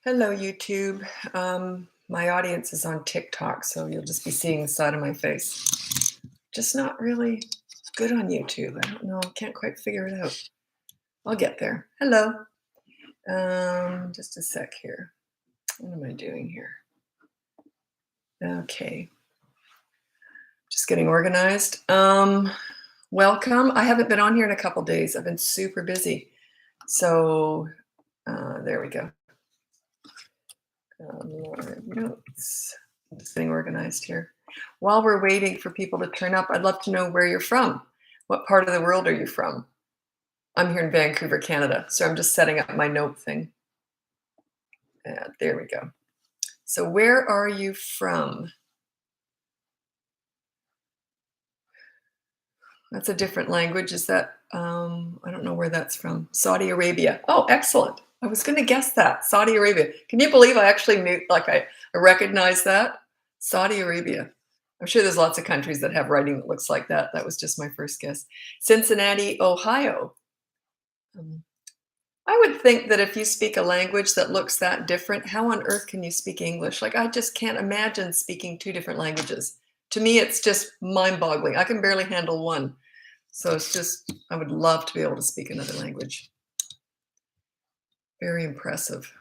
Hello, YouTube. My audience is on TikTok, so you'll just be seeing the side of my face. Just not really good on YouTube. I don't know. Can't quite figure it out. I'll get there. Hello. Just a sec here. What am I doing here? Okay. Just getting organized. Welcome. I haven't been on here in a couple days. I've been super busy. So there we go. More notes. I'm just getting organized here. While we're waiting for people to turn up, I'd love to know where you're from. What part of the world are you from? I'm here in Vancouver, Canada, so I'm just setting up my note thing. There we go. So where are you from? That's a different language. Is that, I don't know where that's from. Saudi Arabia. Oh, excellent. I was going to guess that. Saudi Arabia. Can you believe I actually knew, I recognize that? Saudi Arabia. I'm sure there's lots of countries that have writing that looks like that. That was just my first guess. Cincinnati, Ohio. I would think that if you speak a language that looks that different, how on earth can you speak English? I just can't imagine speaking two different languages. To me, it's just mind-boggling. I can barely handle one. So it's just, I would love to be able to speak another language. Very impressive.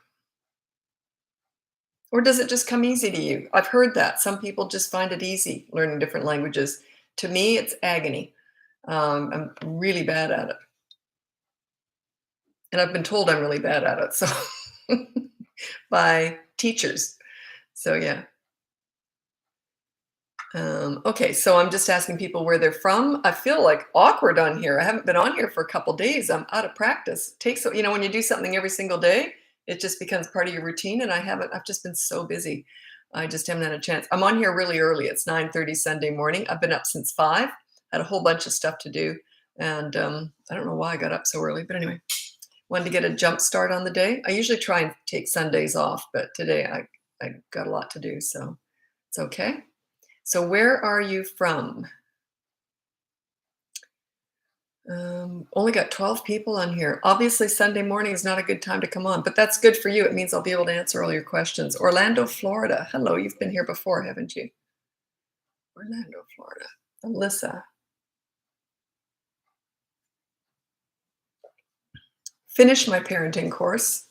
Or does it just come easy to you? I've heard that. Some people just find it easy learning different languages. To me, it's agony. I'm really bad at it. And I've been told I'm really bad at it, so by teachers. So yeah. Okay, so I'm just asking people where they're from. I feel like awkward on here. I haven't been on here for a couple days. I'm out of practice. It takes, when you do something every single day, it just becomes part of your routine. And I've just been so busy. I just haven't had a chance. I'm on here really early. It's 9:30 Sunday morning. I've been up since 5, had a whole bunch of stuff to do. And I don't know why I got up so early, but anyway, wanted to get a jump start on the day. I usually try and take Sundays off, but today I got a lot to do, so it's okay. So where are you from? Only got 12 people on here. Obviously, Sunday morning is not a good time to come on, but that's good for you. It means I'll be able to answer all your questions. Orlando, Florida. Hello, you've been here before, haven't you? Orlando, Florida. Alyssa. Finished my parenting course.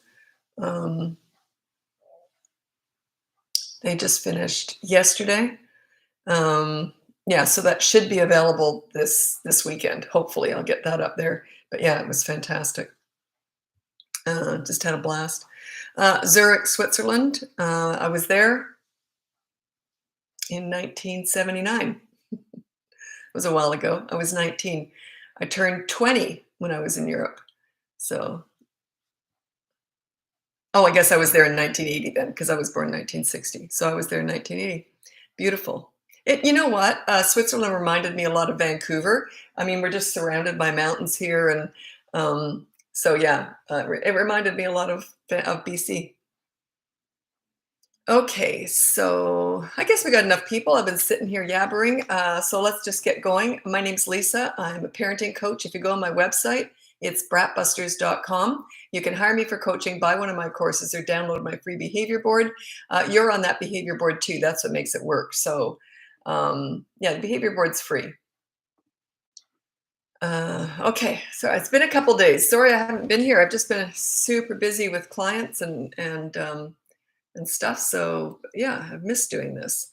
They just finished yesterday. Yeah, so that should be available this weekend. Hopefully I'll get that up there. But yeah, it was fantastic. Just had a blast. Zurich, Switzerland. I was there in 1979. It was a while ago. I was 19. I turned 20 when I was in Europe. So, I guess I was there in 1980 then, because I was born in 1960. So I was there in 1980. Beautiful. You know what? Switzerland reminded me a lot of Vancouver. I mean, we're just surrounded by mountains here. And so, yeah, it reminded me a lot of BC. Okay, so I guess we got enough people. I've been sitting here yabbering. So let's just get going. My name's Lisa. I'm a parenting coach. If you go on my website, it's bratbusters.com. You can hire me for coaching, buy one of my courses, or download my free behavior board. You're on that behavior board too. That's what makes it work. So yeah, the behavior board's free. Okay, so it's been a couple days. Sorry I haven't been here. I've just been super busy with clients and stuff. So yeah, I've missed doing this.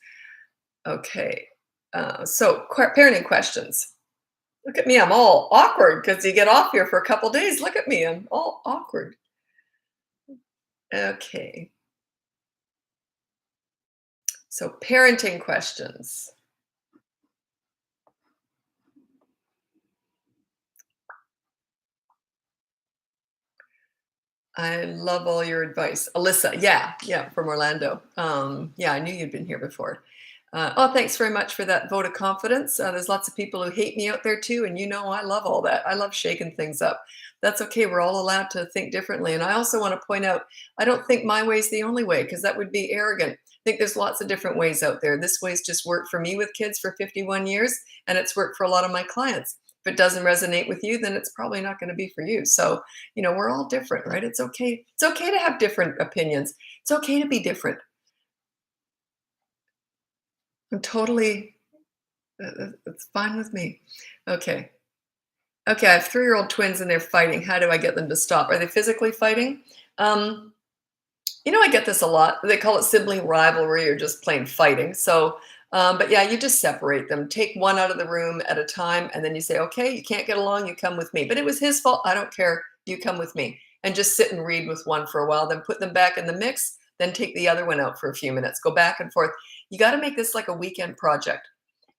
Okay, so parenting questions. Look at me, I'm all awkward because you get off here for a couple days. Look at me, I'm all awkward. Okay. So parenting questions. I love all your advice. Alyssa, yeah, from Orlando. Yeah, I knew you'd been here before. Thanks very much for that vote of confidence. There's lots of people who hate me out there too, and I love all that. I love shaking things up. That's okay. We're all allowed to think differently. And I also want to point out, I don't think my way is the only way, because that would be arrogant. I think there's lots of different ways out there. This way's just worked for me with kids for 51 years, and it's worked for a lot of my clients. If it doesn't resonate with you, then it's probably not going to be for you. So, we're all different, right? It's okay. It's okay to have different opinions. It's okay to be different. I'm totally, it's fine with me. Okay. Okay. I have 3-year-old twins and they're fighting. How do I get them to stop? Are they physically fighting? Um, I get this a lot. They call it sibling rivalry or just plain fighting. So, but yeah, you just separate them. Take one out of the room at a time, and then you say, okay, you can't get along, you come with me. But it was his fault. I don't care. You come with me. And just sit and read with one for a while, then put them back in the mix, then take the other one out for a few minutes. Go back and forth. You got to make this like a weekend project.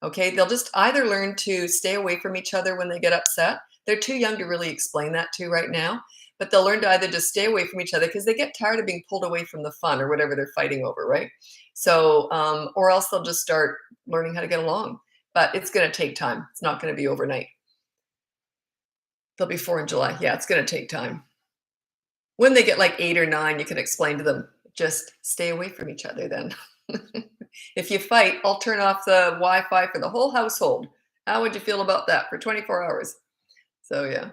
Okay. They'll just either learn to stay away from each other when they get upset. They're too young to really explain that to right now, but they'll learn to either just stay away from each other because they get tired of being pulled away from the fun or whatever they're fighting over, right? So, or else they'll just start learning how to get along. But it's going to take time. It's not going to be overnight. They'll be 4 in July. Yeah, it's going to take time. When they get like 8 or 9, you can explain to them, just stay away from each other then. If you fight, I'll turn off the Wi-Fi for the whole household. How would you feel about that for 24 hours? So, yeah.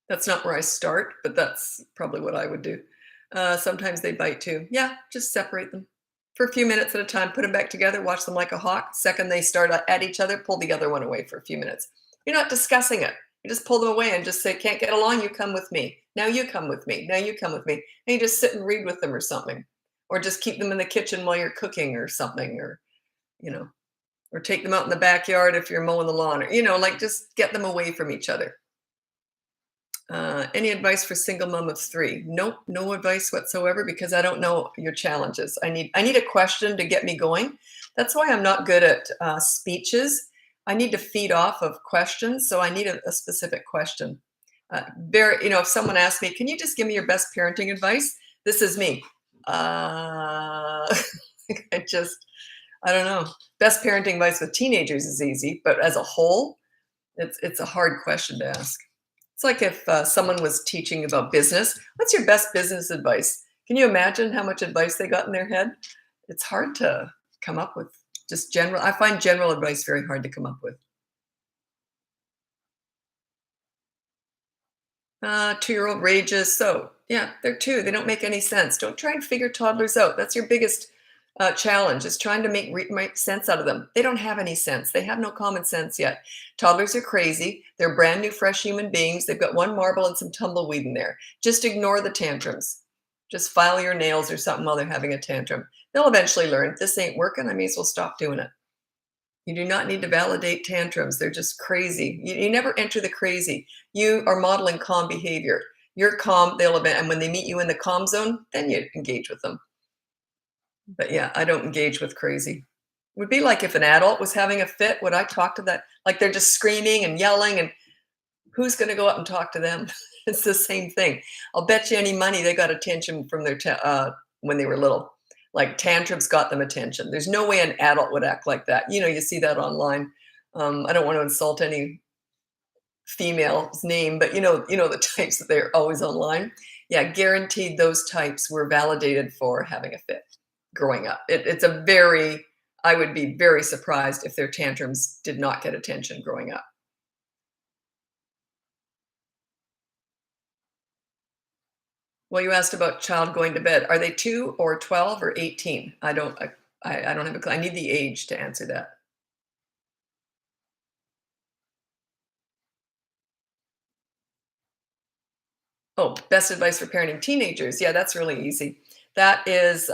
That's not where I start, but that's probably what I would do. Sometimes they bite too. Yeah, just separate them for a few minutes at a time. Put them back together. Watch them like a hawk. Second they start at each other, pull the other one away for a few minutes. You're not discussing it. You just pull them away and just say, "Can't get along? You come with me. Now you come with me. Now you come with me." And you just sit and read with them or something, or just keep them in the kitchen while you're cooking or something, or you know, or take them out in the backyard if you're mowing the lawn, or like just get them away from each other. Any advice for single mom of 3? Nope, no advice whatsoever because I don't know your challenges. I need a question to get me going. That's why I'm not good at speeches. I need to feed off of questions, so I need a specific question. If someone asks me, "Can you just give me your best parenting advice?" This is me. I don't know. Best parenting advice with teenagers is easy, but as a whole, it's a hard question to ask. It's like if someone was teaching about business. What's your best business advice? Can you imagine how much advice they got in their head? It's hard to come up with just general. I find general advice very hard to come up with. 2-year-old rages. So yeah, they're 2. They don't make any sense. Don't try and figure toddlers out. That's your biggest challenge, is trying to make sense out of them. They don't have any sense. They have no common sense yet. Toddlers are crazy. They're brand new, fresh human beings. They've got one marble and some tumbleweed in there. Just ignore the tantrums. Just file your nails or something while they're having a tantrum. They'll eventually learn, this ain't working. I may as well stop doing it. You do not need to validate tantrums. They're just crazy. You never enter the crazy. You are modeling calm behavior. You're calm, and when they meet you in the calm zone, then you engage with them. But yeah, I don't engage with crazy. It would be like if an adult was having a fit, would I talk to that? Like they're just screaming and yelling, and who's going to go up and talk to them? It's the same thing. I'll bet you any money they got attention from their when they were little. Like tantrums got them attention. There's no way an adult would act like that. You see that online. I don't want to insult any female's name, but the types that they're always online. Yeah, guaranteed those types were validated for having a fit growing up. I would be very surprised if their tantrums did not get attention growing up. Well, you asked about child going to bed. Are they 2 or 12 or 18? I don't have a clue. I need the age to answer that. Oh, best advice for parenting teenagers. Yeah, that's really easy. That is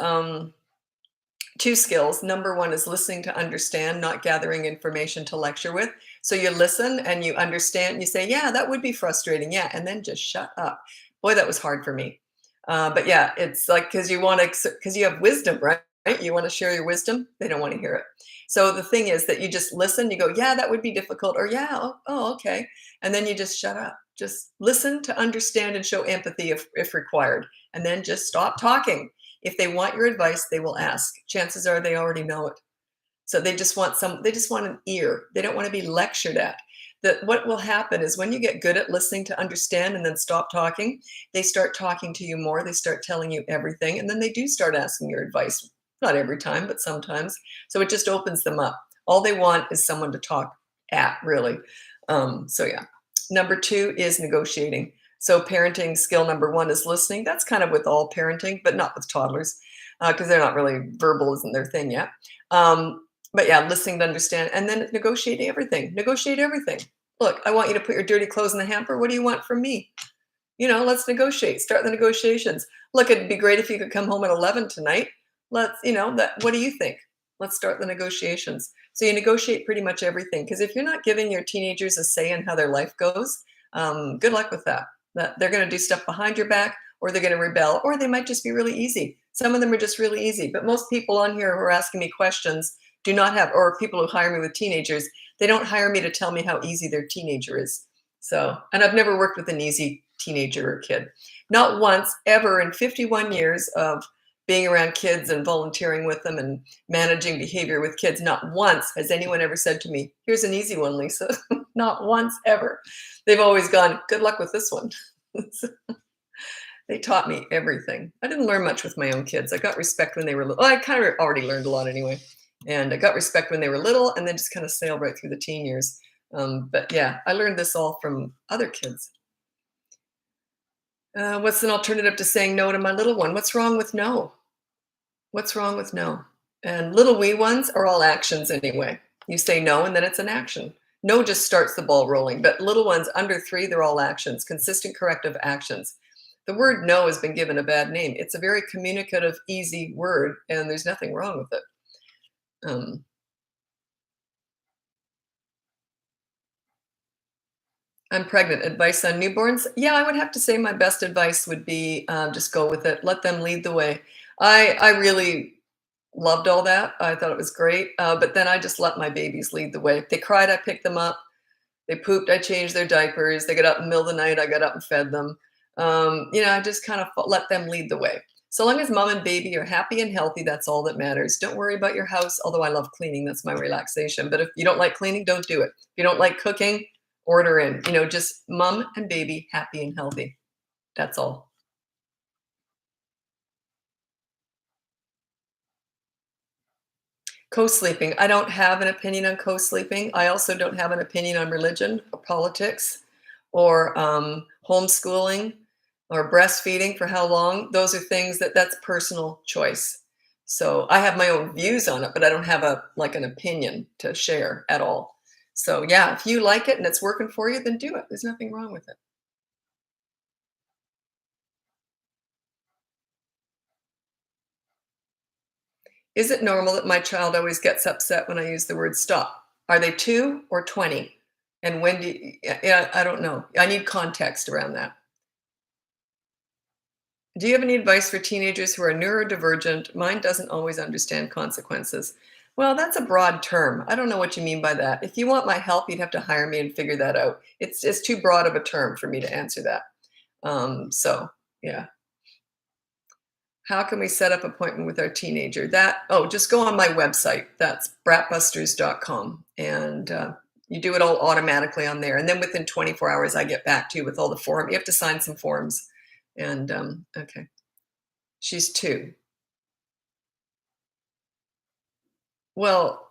2 skills. Number 1 is listening to understand, not gathering information to lecture with. So you listen and you understand. You say, yeah, that would be frustrating. Yeah. And then just shut up. Boy, that was hard for me. But yeah, it's like, because you have wisdom, right? You want to share your wisdom. They don't want to hear it. So the thing is that you just listen. You go, yeah, that would be difficult. Or yeah, okay. And then you just shut up. Just listen to understand and show empathy if required. And then just stop talking. If they want your advice, they will ask. Chances are they already know it. So they just want an ear. They don't want to be lectured at. What will happen is when you get good at listening to understand and then stop talking, they start talking to you more. They start telling you everything. And then they do start asking your advice. Not every time, but sometimes. So it just opens them up. All they want is someone to talk at, really. So yeah. Number two is negotiating. So parenting skill number one is listening. That's kind of with all parenting, but not with toddlers, because they're not really verbal, isn't their thing yet. But yeah, listening to understand, and then negotiating everything. Negotiate everything. Look, I want you to put your dirty clothes in the hamper. What do you want from me? Let's negotiate. Start the negotiations. Look, it'd be great if you could come home at 11 tonight. What do you think? Let's start the negotiations. So you negotiate pretty much everything, because if you're not giving your teenagers a say in how their life goes, good luck with that. That they're going to do stuff behind your back, or they're going to rebel, or they might just be really easy. Some of them are just really easy, but most people on here who are asking me questions do not have, or people who hire me with teenagers, they don't hire me to tell me how easy their teenager is. So, and I've never worked with an easy teenager or kid. Not once ever in 51 years of being around kids and volunteering with them and managing behavior with kids, not once has anyone ever said to me, here's an easy one, Lisa. Not once ever. They've always gone, good luck with this one. They taught me everything. I didn't learn much with my own kids. I got respect when they were little. Well, I kind of already learned a lot anyway. And I got respect when they were little, and then just kind of sailed right through the teen years. But yeah, I learned this all from other kids. What's an alternative to saying no to my little one? What's wrong with no? What's wrong with no? And little wee ones are all actions anyway. You say no, and then it's an action. No just starts the ball rolling, but little ones under 3, they're all actions, consistent corrective actions. The word no has been given a bad name. It's a very communicative, easy word, and there's nothing wrong with it. I'm pregnant. Advice on newborns? Yeah, I would have to say my best advice would be just go with it. Let them lead the way. I really loved all that. I thought it was great. But then I just let my babies lead the way. If they cried, I picked them up. They pooped, I changed their diapers. They got up in the middle of the night, I got up and fed them. I just kind of let them lead the way. So long as mom and baby are happy and healthy, that's all that matters. Don't worry about your house, although I love cleaning. That's my relaxation. But if you don't like cleaning, don't do it. If you don't like cooking, order in. Just mom and baby happy and healthy. That's all. Co-sleeping. I don't have an opinion on co-sleeping. I also don't have an opinion on religion or politics or homeschooling or breastfeeding for how long. Those are things that's personal choice. So I have my own views on it, but I don't have an opinion to share at all. So yeah, if you like it and it's working for you, then do it. There's nothing wrong with it. Is it normal that my child always gets upset when I use the word stop? Are they 2 or 20? And when do you, yeah, I don't know. I need context around that. Do you have any advice for teenagers who are neurodivergent? Mine doesn't always understand consequences. Well, that's a broad term. I don't know what you mean by that. If you want my help, you'd have to hire me and figure that out. It's too broad of a term for me to answer that. So yeah. How can we set up appointment with our teenager? Just go on my website. That's bratbusters.com. And you do it all automatically on there. And then within 24 hours, I get back to you with all the form. You have to sign some forms. And okay. She's 2. Well,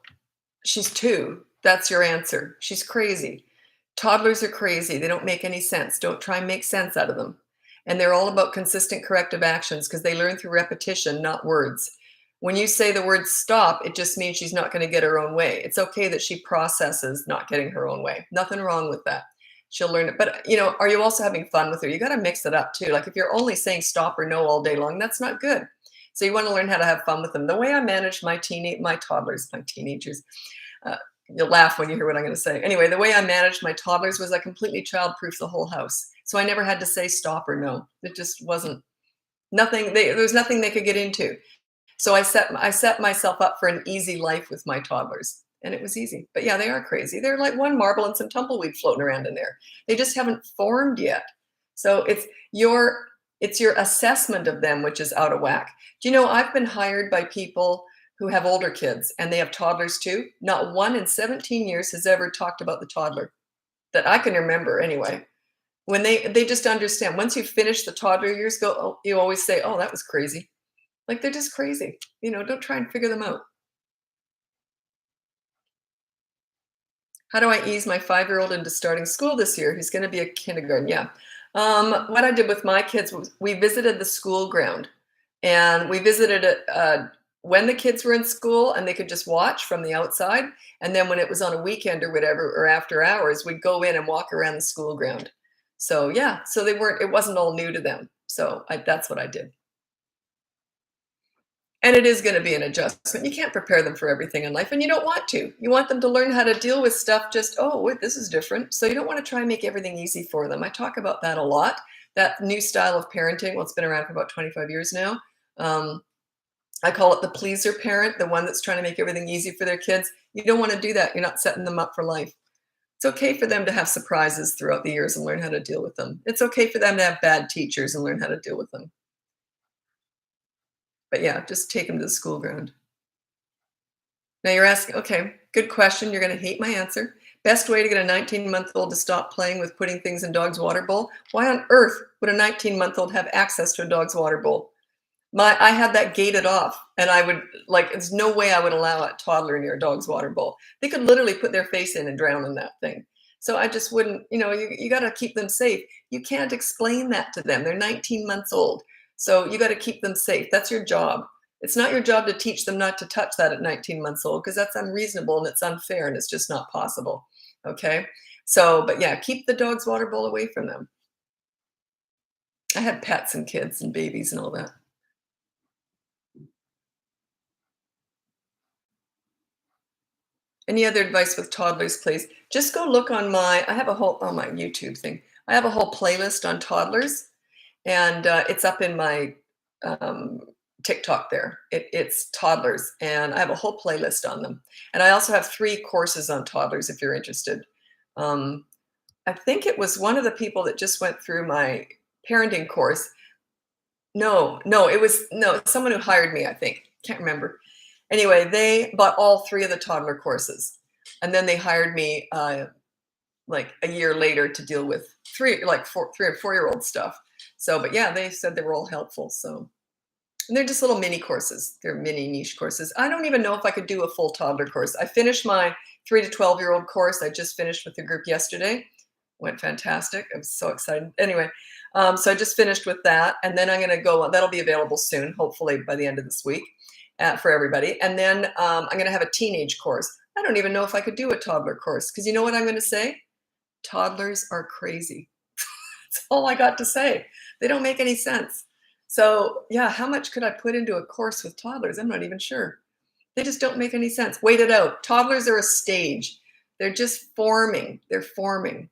she's 2. That's your answer. She's crazy. Toddlers are crazy. They don't make any sense. Don't try and make sense out of them. And they're all about consistent corrective actions because they learn through repetition, not words. When you say the word stop, it just means she's not going to get her own way. It's okay that she processes not getting her own way. Nothing wrong with that. She'll learn it. But, are you also having fun with her? You got to mix it up too. Like if you're only saying stop or no all day long, that's not good. So you want to learn how to have fun with them. The way I manage my toddlers, my teenagers, you'll laugh when you hear what I'm going to say. Anyway, the way I managed my toddlers was I completely child-proofed the whole house. So I never had to say stop or no. It just wasn't nothing. There's nothing they could get into. So I set myself up for an easy life with my toddlers, and it was easy. But yeah, they are crazy. They're like one marble and some tumbleweed floating around in there. They just haven't formed yet. So it's your assessment of them which is out of whack. Do you know I've been hired by people who have older kids and they have toddlers too? Not one in 17 years has ever talked about the toddler that I can remember anyway. When they just understand. Once you finish the toddler years, you always say, "Oh, that was crazy." Like they're just crazy. Don't try and figure them out. How do I ease my 5-year-old into starting school this year? He's going to be a kindergarten. Yeah. What I did with my kids was we visited the school ground, and we visited it when the kids were in school and they could just watch from the outside. And then when it was on a weekend or whatever, or after hours, we'd go in and walk around the school ground. So yeah, so it wasn't all new to them. So that's what I did. And it is going to be an adjustment. You can't prepare them for everything in life, and you don't want to. You want them to learn how to deal with stuff just, oh, wait, this is different. So you don't want to try and make everything easy for them. I talk about that a lot. That new style of parenting, well, it's been around for about 25 years now. Um, I call it the pleaser parent, the one that's trying to make everything easy for their kids. You don't want to do that. You're not setting them up for life. It's okay for them to have surprises throughout the years and learn how to deal with them. It's okay for them to have bad teachers and learn how to deal with them. But yeah, just take them to the school ground. Now you're asking, okay, good question. You're going to hate my answer. Best way to get a 19-month-old to stop playing with putting things in dog's water bowl. Why on earth would a 19-month-old have access to a dog's water bowl? I had that gated off, and I would like. There's no way I would allow a toddler near a dog's water bowl. They could literally put their face in and drown in that thing. So I just wouldn't. You got to keep them safe. You can't explain that to them. They're 19 months old, so you got to keep them safe. That's your job. It's not your job to teach them not to touch that at 19 months old, because that's unreasonable and it's unfair and it's just not possible. Okay. So, but yeah, keep the dog's water bowl away from them. I had pets and kids and babies and all that. Any other advice with toddlers, please? Just go look on I have a whole, on my YouTube thing. I have a whole playlist on toddlers, and it's up in my um, TikTok there. It's toddlers, and I have a whole playlist on them. And I also have 3 courses on toddlers if you're interested. Um, I think it was one of the people that just went through my parenting course. No, no, it was no someone who hired me, I think. Can't remember. Anyway, they bought all 3 of the toddler courses, and then they hired me like a year later to deal with 3 or 4-year-old stuff. So, but yeah, they said they were all helpful. So, and they're just little mini courses. They're mini niche courses. I don't even know if I could do a full toddler course. I finished my 3 to 12-year-old course. I just finished with the group yesterday. Went fantastic. I'm so excited. Anyway, so I just finished with that, and then I'm going to go. That'll be available soon, hopefully by the end of this week, for everybody. And then I'm going to have a teenage course. I don't even know if I could do a toddler course, because you know what I'm going to say? Toddlers are crazy. That's all I got to say. They don't make any sense. So yeah, how much could I put into a course with toddlers? I'm not even sure. They just don't make any sense. Wait it out. Toddlers are a stage. They're just forming. They're forming.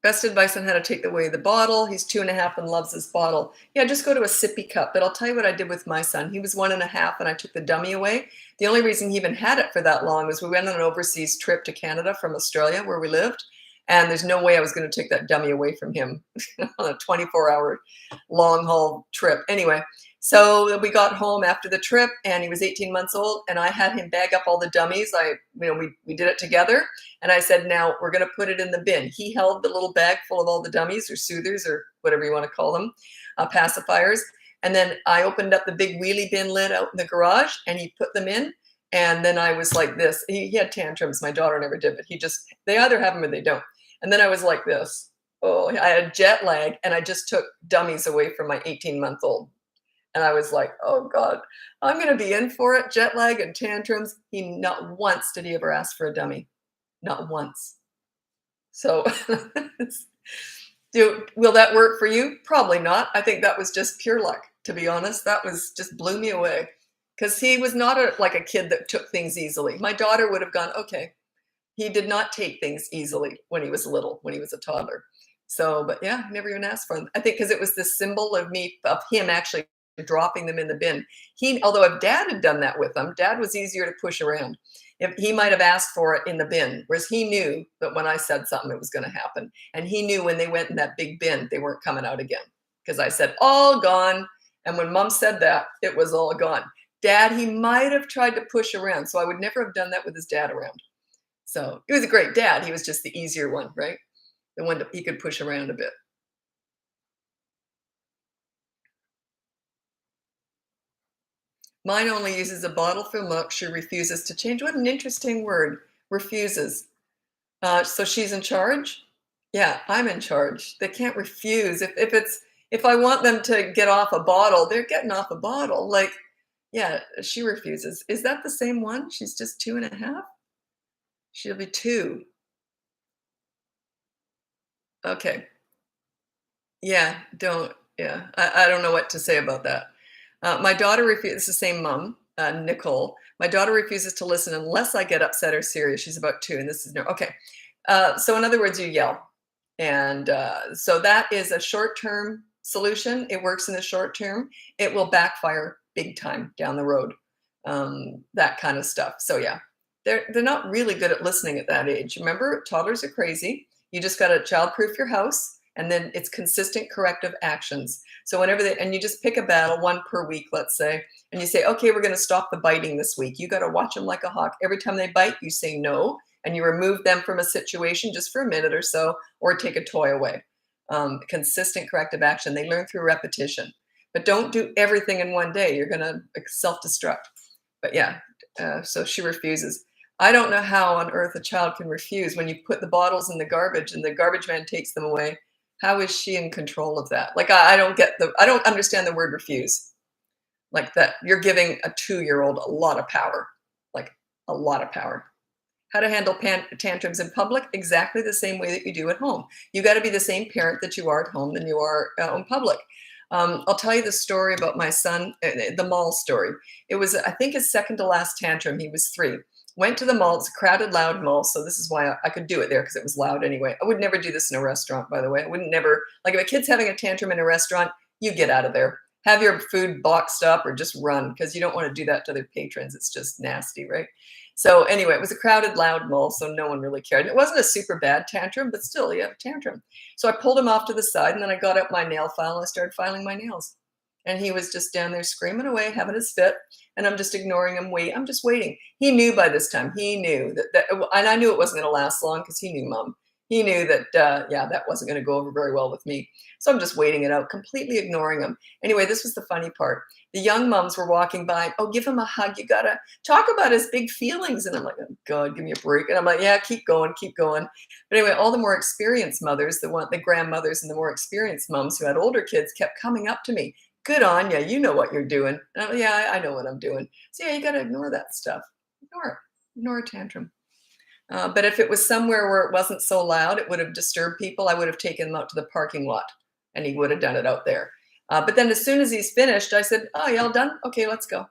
Best advice on how to take away the bottle. He's 2.5 and loves his bottle. Yeah, just go to a sippy cup. But I'll tell you what I did with my son. He was 1.5 and I took the dummy away. The only reason he even had it for that long was we went on an overseas trip to Canada from Australia where we lived. And there's no way I was going to take that dummy away from him on a 24-hour long haul trip. Anyway, so we got home after the trip, and he was 18 months old, and I had him bag up all the dummies. We did it together, and I said, now we're going to put it in the bin. He held the little bag full of all the dummies or soothers or whatever you want to call them, pacifiers. And then I opened up the big wheelie bin lid out in the garage, and he put them in. And then I was like this. He had tantrums. My daughter never did, but they either have them or they don't. And then I was like this. Oh, I had jet lag, and I just took dummies away from my 18-month-old. And I was like, oh God, I'm going to be in for it. Jet lag and tantrums. Not once did he ever ask for a dummy. Not once. So will that work for you? Probably not. I think that was just pure luck, to be honest. That was just blew me away, because he was not like a kid that took things easily. My daughter would have gone, okay. He did not take things easily when he was little, when he was a toddler. So, but yeah, never even asked for them. I think because it was this symbol of him actually dropping them in the bin. Although if Dad had done that with them, Dad was easier to push around. If he might have asked for it in the bin, whereas he knew that when I said something, it was going to happen. And he knew when they went in that big bin, they weren't coming out again, because I said, all gone. And when Mom said that, it was all gone. Dad, he might have tried to push around. So I would never have done that with his dad around. So he was a great dad. He was just the easier one, right? The one that he could push around a bit. Mine only uses a bottle for milk. She refuses to change. What an interesting word, refuses. So she's in charge? Yeah, I'm in charge. They can't refuse. If I want them to get off a bottle, they're getting off a bottle. Like, yeah, she refuses. Is that the same one? She's just 2.5? She'll be 2. Okay. Yeah, I don't know what to say about that. My daughter refuses, it's the same mom, Nicole. My daughter refuses to listen unless I get upset or serious. She's about 2, and this is no, okay. So in other words, you yell. And so that is a short-term solution. It works in the short term. It will backfire big time down the road. That kind of stuff. So yeah, they're not really good at listening at that age. Remember, toddlers are crazy. You just got to child-proof your house, and then it's consistent corrective actions. So whenever and you just pick a battle, 1 per week, let's say, and you say, okay, we're going to stop the biting this week. You got to watch them like a hawk. Every time they bite, you say no, and you remove them from a situation just for a minute or so, or take a toy away. Consistent corrective action. They learn through repetition. But don't do everything in one day. You're going to self-destruct. But yeah, so she refuses. I don't know how on earth a child can refuse when you put the bottles in the garbage and the garbage man takes them away. How is she in control of that? Like, I don't understand the word refuse. Like that, you're giving a 2-year-old a lot of power, like a lot of power. How to handle tantrums in public? Exactly the same way that you do at home. You got to be the same parent that you are at home than you are in public. I'll tell you the story about my son, the mall story. It was, I think, his second to last tantrum. He was 3. Went to the mall. It's a crowded, loud mall, so this is why I could do it there, because it was loud anyway. I would never do this in a restaurant, by the way. I wouldn't never, like if a kid's having a tantrum in a restaurant, you get out of there. Have your food boxed up or just run, because you don't want to do that to their patrons. It's just nasty, right? So anyway, it was a crowded, loud mall, so no one really cared. And it wasn't a super bad tantrum, but still, you have a tantrum. So I pulled him off to the side, and then I got out my nail file, and I started filing my nails. And he was just down there screaming away, having his fit, and I'm just ignoring him. I'm just waiting. He knew by this time. He knew that and I knew it wasn't going to last long because he knew Mom. He knew that, yeah, that wasn't going to go over very well with me. So I'm just waiting it out, completely ignoring him. Anyway, this was the funny part. The young moms were walking by. Oh, give him a hug. You got to talk about his big feelings. And I'm like, oh, God, give me a break. And I'm like, yeah, keep going, keep going. But anyway, all the more experienced mothers, the grandmothers and the more experienced moms who had older kids kept coming up to me. Good on you. You know what you're doing. And I'm like, yeah, I know what I'm doing. So yeah, you got to ignore that stuff. Ignore it. Ignore a tantrum. But if it was somewhere where it wasn't so loud, it would have disturbed people. I would have taken him out to the parking lot, and he would have done it out there. But then as soon as he's finished, I said, oh, y'all done? Okay, let's go.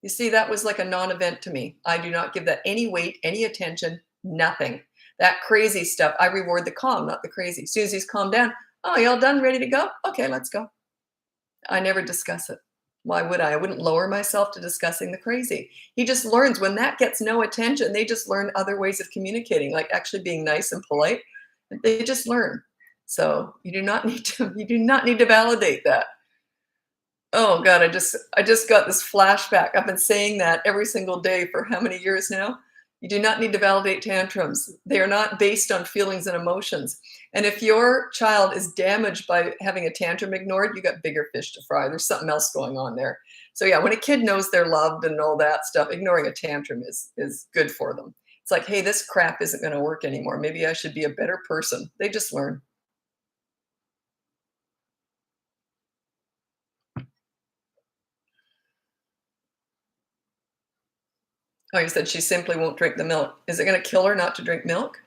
You see, that was like a non-event to me. I do not give that any weight, any attention, nothing. That crazy stuff, I reward the calm, not the crazy. As soon as he's calmed down, oh, y'all done? Ready to go? Okay, let's go. I never discuss it. Why would I? I wouldn't lower myself to discussing the crazy. He just learns when that gets no attention. They just learn other ways of communicating, like actually being nice and polite. They just learn. So you do not need to validate that. Oh God, I just got this flashback. I've been saying that every single day for how many years now? You do not need to validate tantrums. They are not based on feelings and emotions. And if your child is damaged by having a tantrum ignored, you got bigger fish to fry. There's something else going on there. So yeah, when a kid knows they're loved and all that stuff, ignoring a tantrum is good for them. It's like, hey, this crap isn't going to work anymore. Maybe I should be a better person. They just learn. Oh, you said she simply won't drink the milk. Is it going to kill her not to drink milk?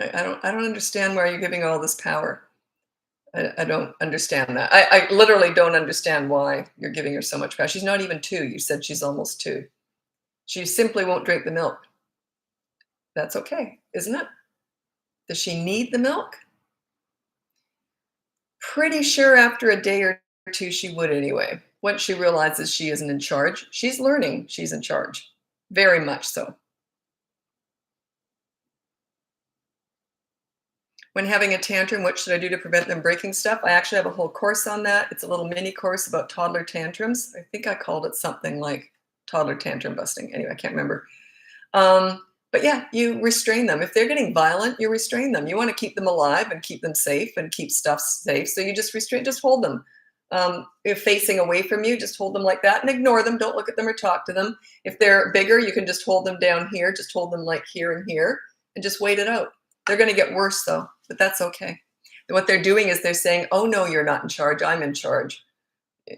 I don't understand why you're giving her all this power. I don't understand that. I literally don't understand why you're giving her so much power. She's not even 2. You said she's almost 2. She simply won't drink the milk. That's okay, isn't it? Does she need the milk? Pretty sure after a day or 2 she would anyway. Once she realizes she isn't in charge, she's learning she's in charge. Very much so. When having a tantrum, what should I do to prevent them breaking stuff? I actually have a whole course on that. It's a little mini course about toddler tantrums. I think I called it something like toddler tantrum busting. Anyway, I can't remember. But yeah, you restrain them. If they're getting violent, you restrain them. You want to keep them alive and keep them safe and keep stuff safe. So you just restrain, just hold them. If facing away from you, just hold them like that and ignore them. Don't look at them or talk to them. If they're bigger, you can just hold them down here. Just hold them like here and here and just wait it out. They're going to get worse though, but that's okay. What they're doing is they're saying, oh no, you're not in charge. I'm in charge.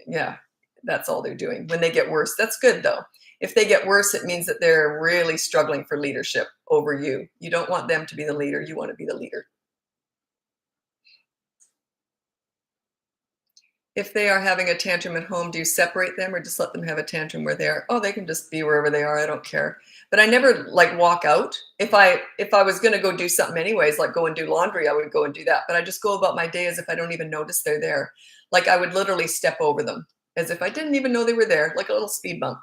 Yeah, that's all they're doing. When they get worse, that's good though. If they get worse, it means that they're really struggling for leadership over you. You don't want them to be the leader. You want to be the leader. If they are having a tantrum at home, do you separate them or just let them have a tantrum where they are? Oh, they can just be wherever they are. I don't care. But I never like walk out. If I was going to go do something anyways, like go and do laundry, I would go and do that. But I just go about my day as if I don't even notice they're there. Like I would literally step over them as if I didn't even know they were there, like a little speed bump.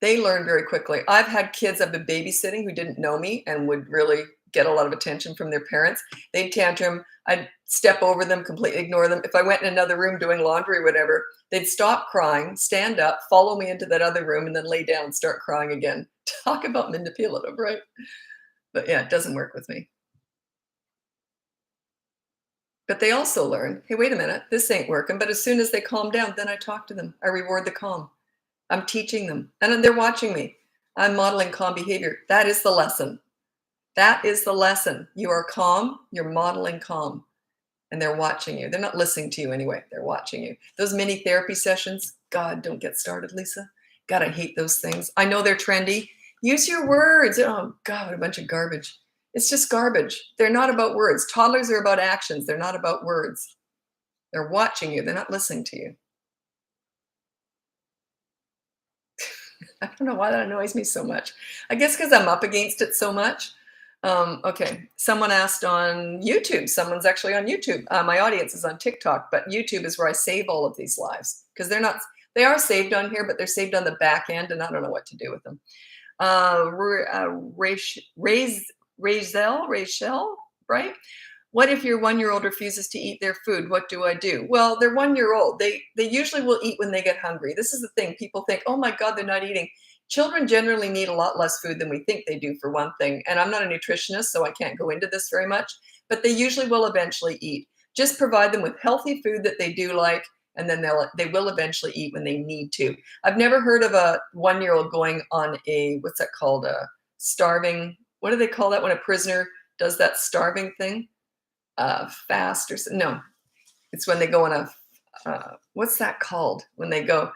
They learn very quickly. I've had kids I've been babysitting who didn't know me and would really get a lot of attention from their parents. They'd tantrum. I'd step over them, completely ignore them. If I went in another room doing laundry or whatever, they'd stop crying, stand up, follow me into that other room, and then lay down and start crying again. Talk about manipulative, right? But yeah, it doesn't work with me. But they also learn, hey, wait a minute, this ain't working. But as soon as they calm down, then I talk to them. I reward the calm. I'm teaching them. And then they're watching me. I'm modeling calm behavior. That is the lesson. That is the lesson. You are calm. You're modeling calm. And they're watching you. They're not listening to you anyway. They're watching you. Those mini therapy sessions, God, don't get started, Lisa. God, I hate those things. I know they're trendy. Use your words. Oh, God, what a bunch of garbage. It's just garbage. They're not about words. Toddlers are about actions. They're not about words. They're watching you. They're not listening to you. I don't know why that annoys me so much. I guess because I'm up against it so much. Okay, someone asked on YouTube. Someone's actually on YouTube. My audience is on TikTok, but YouTube is where I save all of these lives because they're not. They are saved on here, but they're saved on the back end, and I don't know what to do with them. Rachel, right? What if your 1-year-old refuses to eat their food? What do I do? Well, they're 1-year-old. They usually will eat when they get hungry. This is the thing. People think, oh my God, they're not eating. Children generally need a lot less food than we think they do, for one thing. And I'm not a nutritionist, so I can't go into this very much. But they usually will eventually eat. Just provide them with healthy food that they do like, and then they will eventually eat when they need to. I've never heard of a 1-year-old going on a, what's that called? A starving, what do they call that when a prisoner does that starving thing? Fast or no, it's when they go on a what's that called when they go,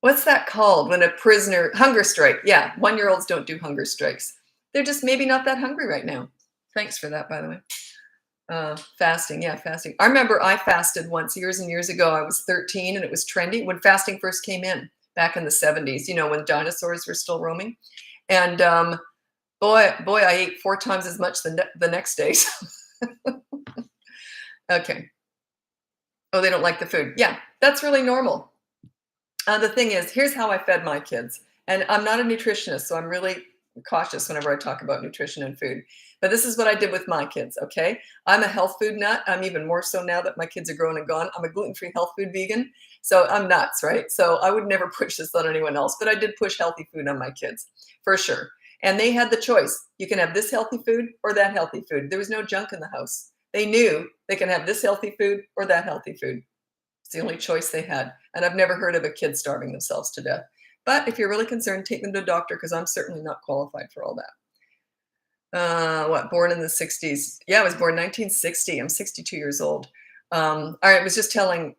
what's that called when a prisoner, hunger strike? Yeah, 1-year-olds don't do hunger strikes. They're just maybe not that hungry right now. Thanks for that, by the way. Fasting, yeah, fasting. I remember I fasted once years and years ago. I was 13 and it was trendy when fasting first came in back in the 70s, you know, when dinosaurs were still roaming. And boy, I ate 4 times as much the next day. Okay. Oh, they don't like the food. Yeah, that's really normal. The thing is, here's how I fed my kids. And I'm not a nutritionist, so I'm really cautious whenever I talk about nutrition and food. But this is what I did with my kids, okay? I'm a health food nut. I'm even more so now that my kids are grown and gone. I'm a gluten-free health food vegan. So I'm nuts, right? So I would never push this on anyone else, but I did push healthy food on my kids, for sure. And they had the choice. You can have this healthy food or that healthy food. There was no junk in the house. They knew they can have this healthy food or that healthy food. It's the only choice they had. And I've never heard of a kid starving themselves to death. But if you're really concerned, take them to a doctor because I'm certainly not qualified for all that. Born in the 60s? Yeah, I was born 1960. I'm 62 years old. All right, I was just telling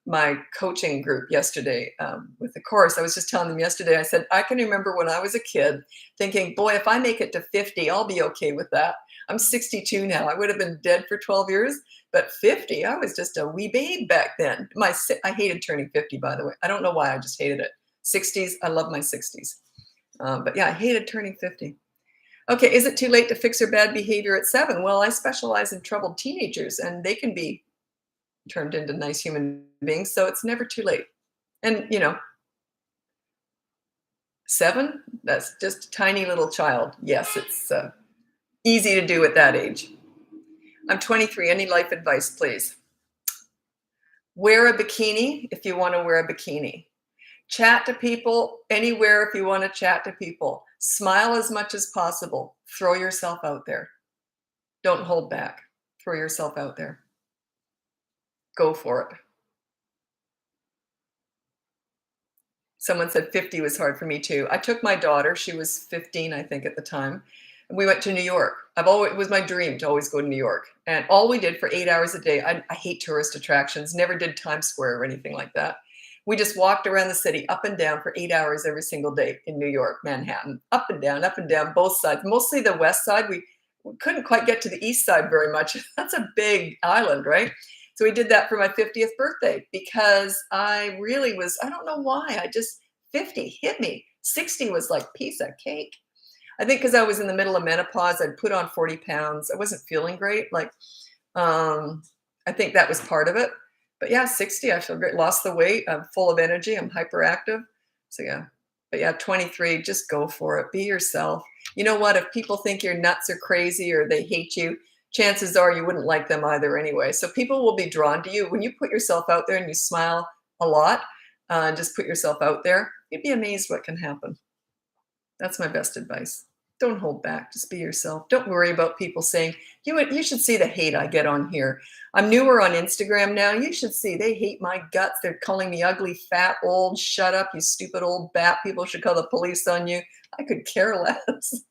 my coaching group yesterday with the course. I was just telling them yesterday, I said, I can remember when I was a kid thinking, boy, if I make it to 50, I'll be okay with that. I'm 62 now. I would have been dead for 12 years, but 50, I was just a wee babe back then. I hated turning 50, by the way. I don't know why, I just hated it. 60s, I love my 60s. But yeah, I hated turning 50. Okay, is it too late to fix their bad behavior at 7? Well, I specialize in troubled teenagers, and they can be turned into nice human beings, so it's never too late. And, you know, 7, that's just a tiny little child. Yes, it's easy to do at that age. I'm 23. Any life advice, please? Wear a bikini if you want to wear a bikini. Chat to people anywhere if you want to chat to people. Smile as much as possible. Throw yourself out there. Don't hold back. Throw yourself out there. Go for it. Someone said 50 was hard for me too. I took my daughter, she was 15, I think, at the time. And we went to New York. It was my dream to always go to New York. And all we did for 8 hours a day, I hate tourist attractions, never did Times Square or anything like that. We just walked around the city up and down for 8 hours every single day in New York, Manhattan, up and down, both sides, mostly the west side. We couldn't quite get to the east side very much. That's a big island, right? So we did that for my 50th birthday because I really was, I don't know why, 50 hit me. 60 was like piece of cake. I think because I was in the middle of menopause, I'd put on 40 pounds. I wasn't feeling great. I think that was part of it. But yeah, 60, I feel great. Lost the weight. I'm full of energy. I'm hyperactive. So yeah. But yeah, 23, just go for it. Be yourself. You know what? If people think you're nuts or crazy or they hate you, chances are you wouldn't like them either anyway. So people will be drawn to you. When you put yourself out there and you smile a lot, just put yourself out there, you'd be amazed what can happen. That's my best advice. Don't hold back. Just be yourself. Don't worry about people saying, you should see the hate I get on here. I'm newer on Instagram now. You should see, they hate my guts. They're calling me ugly, fat, old, shut up, you stupid old bat. People should call the police on you. I could care less.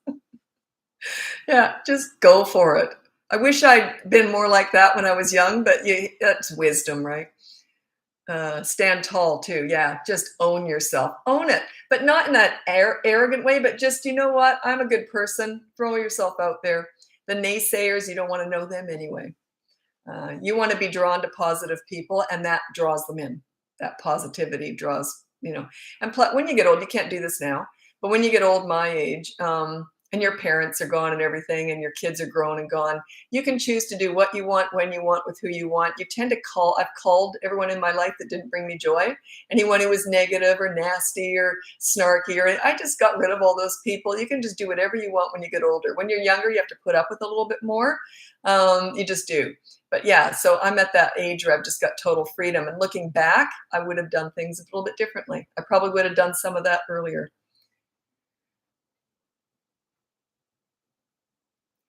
Yeah, just go for it. I wish I'd been more like that when I was young, but that's wisdom, right? Stand tall too. Yeah, just own yourself. Own it, but not in that arrogant way, but just, you know what? I'm a good person. Throw yourself out there. The naysayers, you don't want to know them anyway. You want to be drawn to positive people, and that draws them in. That positivity draws, and when you get old, you can't do this now, but when you get old, my age, and your parents are gone and everything, and your kids are grown and gone, you can choose to do what you want, when you want, with who you want. You tend to I've called everyone in my life that didn't bring me joy. Anyone who was negative or nasty or snarky, I just got rid of all those people. You can just do whatever you want when you get older. When you're younger, you have to put up with a little bit more. You just do. But yeah, so I'm at that age where I've just got total freedom. And looking back, I would have done things a little bit differently. I probably would have done some of that earlier.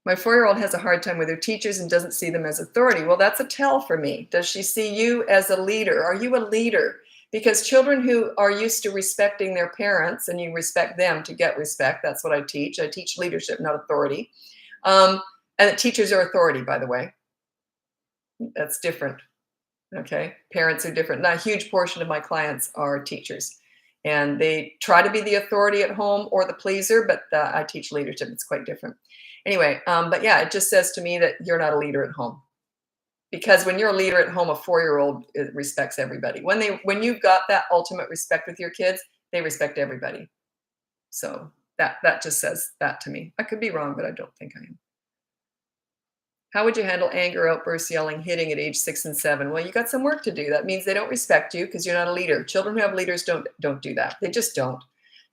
My 4-year-old has a hard time with her teachers and doesn't see them as authority. Well, that's a tell for me. Does she see you as a leader? Are you a leader? Because children who are used to respecting their parents, and you respect them to get respect, that's what I teach. I teach leadership, not authority. And teachers are authority, by the way. That's different. Okay. Parents are different. Now, a huge portion of my clients are teachers, and they try to be the authority at home or the pleaser, but I teach leadership. It's quite different. Anyway, but yeah, it just says to me that you're not a leader at home, because when you're a leader at home, a 4-year-old respects everybody. When you've got that ultimate respect with your kids, they respect everybody. So that just says that to me. I could be wrong, but I don't think I am. How would you handle anger, outbursts, yelling, hitting at age 6 and 7? Well, you got some work to do. That means they don't respect you because you're not a leader. Children who have leaders don't do that. They just don't.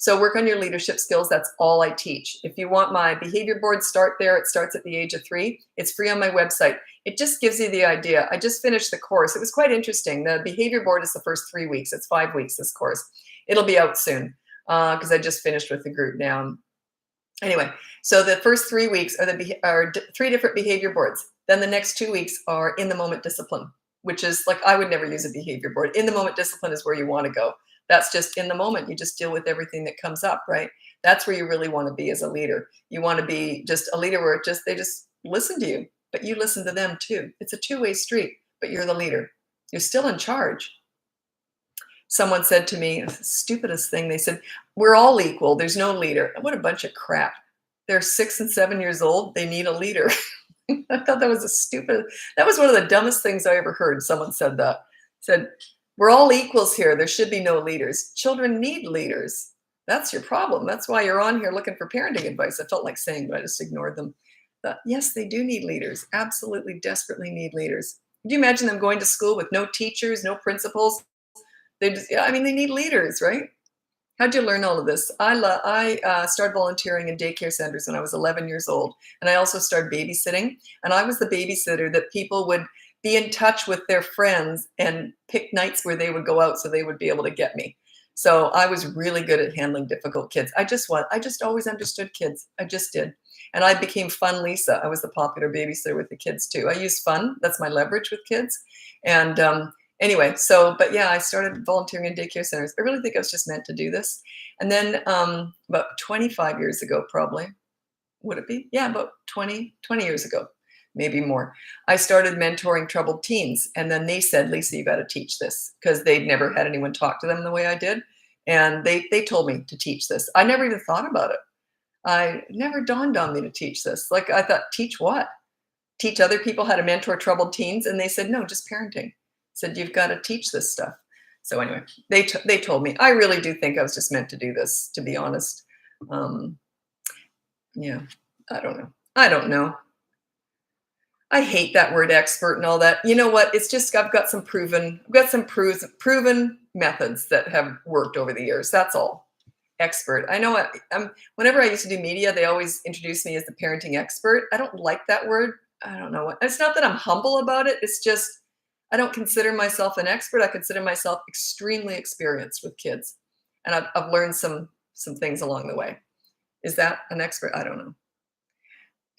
So work on your leadership skills. That's all I teach. If you want my behavior board, start there. It starts at the age of 3. It's free on my website. It just gives you the idea. I just finished the course. It was quite interesting. The behavior board is the first 3 weeks. It's 5 weeks, this course. It'll be out soon because I just finished with the group now. Anyway, so the first 3 weeks are 3 different behavior boards. Then the next 2 weeks are in the moment discipline, which is like, I would never use a behavior board. In the moment discipline is where you want to go. That's just in the moment. You just deal with everything that comes up, right? That's where you really want to be as a leader. You want to be just a leader where they just listen to you, but you listen to them too. It's a two-way street, but you're the leader. You're still in charge. Someone said to me, the stupidest thing, they said, we're all equal. There's no leader. What a bunch of crap. They're 6 and 7 years old. They need a leader. I thought that was that was one of the dumbest things I ever heard. Someone said that. Said, we're all equals here. There should be no leaders. Children need leaders. That's your problem. That's why you're on here looking for parenting advice. I felt like saying, but I just ignored them. But yes, they do need leaders. Absolutely, desperately need leaders. Could you imagine them going to school with no teachers, no principals? They need leaders, right? How'd you learn all of this? I started volunteering in daycare centers when I was 11 years old. And I also started babysitting. And I was the babysitter that people would be in touch with their friends and pick nights where they would go out so they would be able to get me. So I was really good at handling difficult kids. I just always understood kids. I just did. And I became Fun Lisa. I was the popular babysitter with the kids too. I use fun. That's my leverage with kids. And anyway, but yeah, I started volunteering in daycare centers. I really think I was just meant to do this. And then about 25 years ago, probably, would it be? Yeah, about 20 years ago, maybe more. I started mentoring troubled teens. And then they said, Lisa, you got to teach this, because they'd never had anyone talk to them the way I did. And they told me to teach this. I never even thought about it. I never dawned on me to teach this. Like, I thought, teach what? Teach other people how to mentor troubled teens? And they said, no, just parenting. Said, you've got to teach this stuff. So anyway, they told me. I really do think I was just meant to do this, to be honest. Yeah, I don't know. I hate that word expert and all that. You know what? It's just, I've got some proven methods that have worked over the years. That's all. Expert. I know whenever I used to do media, they always introduce me as the parenting expert. I don't like that word. I don't know what. It's not that I'm humble about it. It's just, I don't consider myself an expert. I consider myself extremely experienced with kids. And I've learned some things along the way. Is that an expert? I don't know.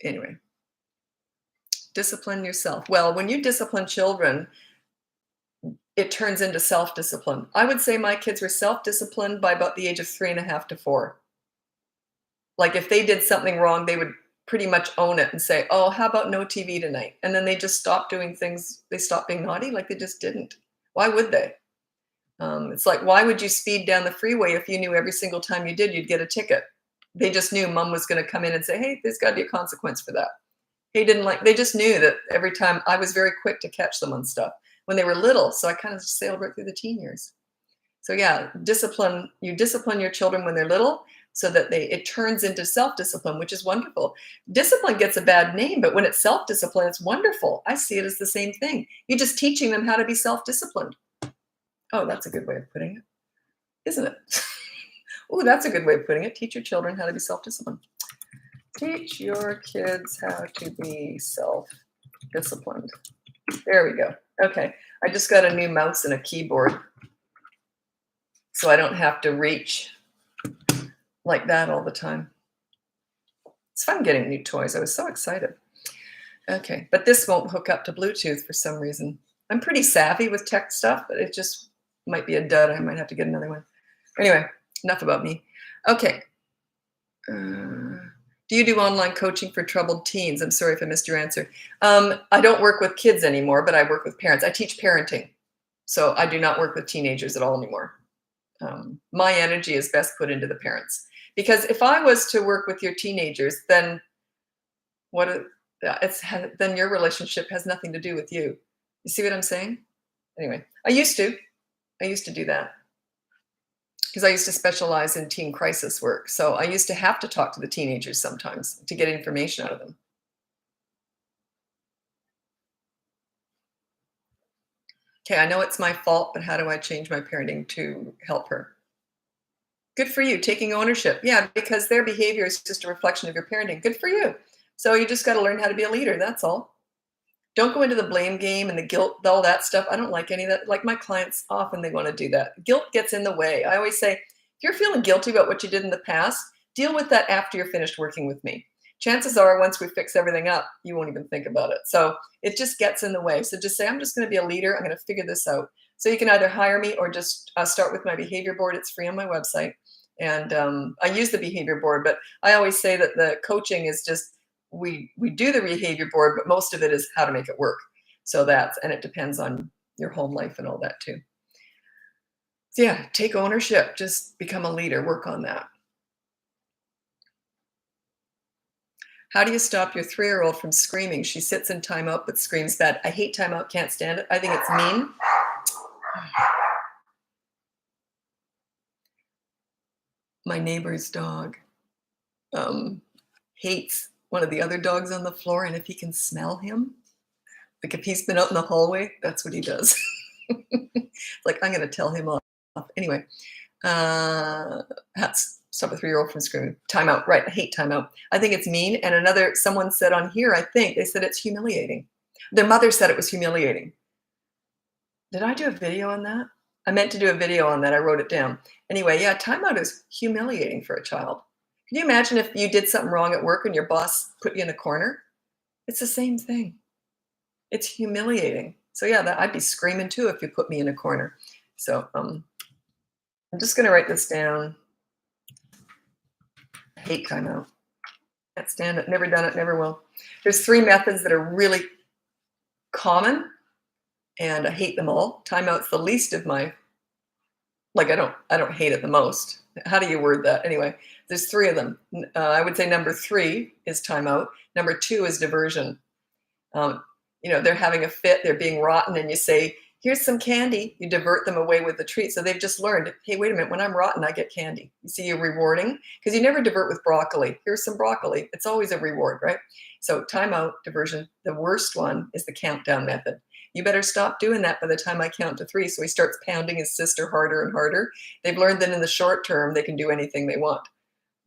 Anyway. Discipline yourself. Well, when you discipline children, it turns into self-discipline. I would say my kids were self-disciplined by about the age of 3.5 to 4. Like, if they did something wrong, they would pretty much own it and say, oh, how about no TV tonight? And then they just stopped doing things. They stopped being naughty, like they just didn't. Why would they? It's like, why would you speed down the freeway if you knew every single time you did, you'd get a ticket? They just knew mom was going to come in and say, hey, there's got to be a consequence for that. They just knew that every time. I was very quick to catch them on stuff when they were little. So I kind of sailed right through the teen years. So yeah, you discipline your children when they're little so that it turns into self-discipline, which is wonderful. Discipline gets a bad name, but when it's self-discipline, it's wonderful. I see it as the same thing. You're just teaching them how to be self-disciplined. Oh, that's a good way of putting it, isn't it? Oh, that's a good way of putting it. Teach your children how to be self-disciplined. Teach your kids how to be self-disciplined. There we go. Okay. I just got a new mouse and a keyboard, so I don't have to reach like that all the time. It's fun getting new toys. I was so excited. Okay. But this won't hook up to Bluetooth for some reason. I'm pretty savvy with tech stuff, but it just might be a dud. I might have to get another one. Anyway, enough about me. Okay. Do you do online coaching for troubled teens? I'm sorry if I missed your answer. I don't work with kids anymore, but I work with parents. I teach parenting. So I do not work with teenagers at all anymore. My energy is best put into the parents. Because if I was to work with your teenagers, then then your relationship has nothing to do with you. You see what I'm saying? Anyway, I used to do that, because I used to specialize in teen crisis work. So I used to have to talk to the teenagers sometimes to get information out of them. Okay, I know it's my fault, but how do I change my parenting to help her? Good for you, taking ownership. Yeah, because their behavior is just a reflection of your parenting. Good for you. So you just got to learn how to be a leader, that's all. Don't go into the blame game and the guilt, all that stuff. I don't like any of that. Like, my clients, often they want to do that. Guilt gets in the way. I always say, if you're feeling guilty about what you did in the past, deal with that after you're finished working with me. Chances are, once we fix everything up, you won't even think about it. So it just gets in the way. So just say, I'm just going to be a leader. I'm going to figure this out. So you can either hire me or just start with my behavior board. It's free on my website. And I use the behavior board, but I always say that the coaching is just, we do the behavior board, but most of it is how to make it work. So and it depends on your home life and all that too. So yeah, take ownership, just become a leader, work on that. How do you stop your 3-year-old from screaming? She sits in timeout, but screams bad. I hate timeout, can't stand it. I think it's mean. My neighbor's dog hates one of the other dogs on the floor, and if he can smell him, like if he's been out in the hallway, that's what he does. Like, I'm going to tell him off. Anyway, that's stop a 3-year-old from screaming. Timeout, right? I hate timeout. I think it's mean. And someone said on here, I think they said it's humiliating. Their mother said it was humiliating. Did I do a video on that? I meant to do a video on that. I wrote it down. Anyway, yeah, timeout is humiliating for a child, Can you imagine if you did something wrong at work and your boss put you in a corner? It's the same thing. It's humiliating. So yeah, I'd be screaming too if you put me in a corner. So I'm just gonna write this down. I hate timeout. Can't stand it. Never done it. Never will. There's 3 methods that are really common, and I hate them all. Timeout's the least of my, like, I don't hate it the most. How do you word that? Anyway, there's 3 of them. I would say number 3 is timeout. Number 2 is diversion. Um, they're having a fit, they're being rotten, and you say, here's some candy. You divert them away with the treat. So they've just learned, hey, wait a minute, when I'm rotten, I get candy. You see, you're rewarding, because you never divert with broccoli. Here's some broccoli. It's always a reward, right? So timeout, diversion. The worst one is the countdown method. You better stop doing that by the time I count to 3. So he starts pounding his sister harder and harder. They've learned that in the short term, they can do anything they want,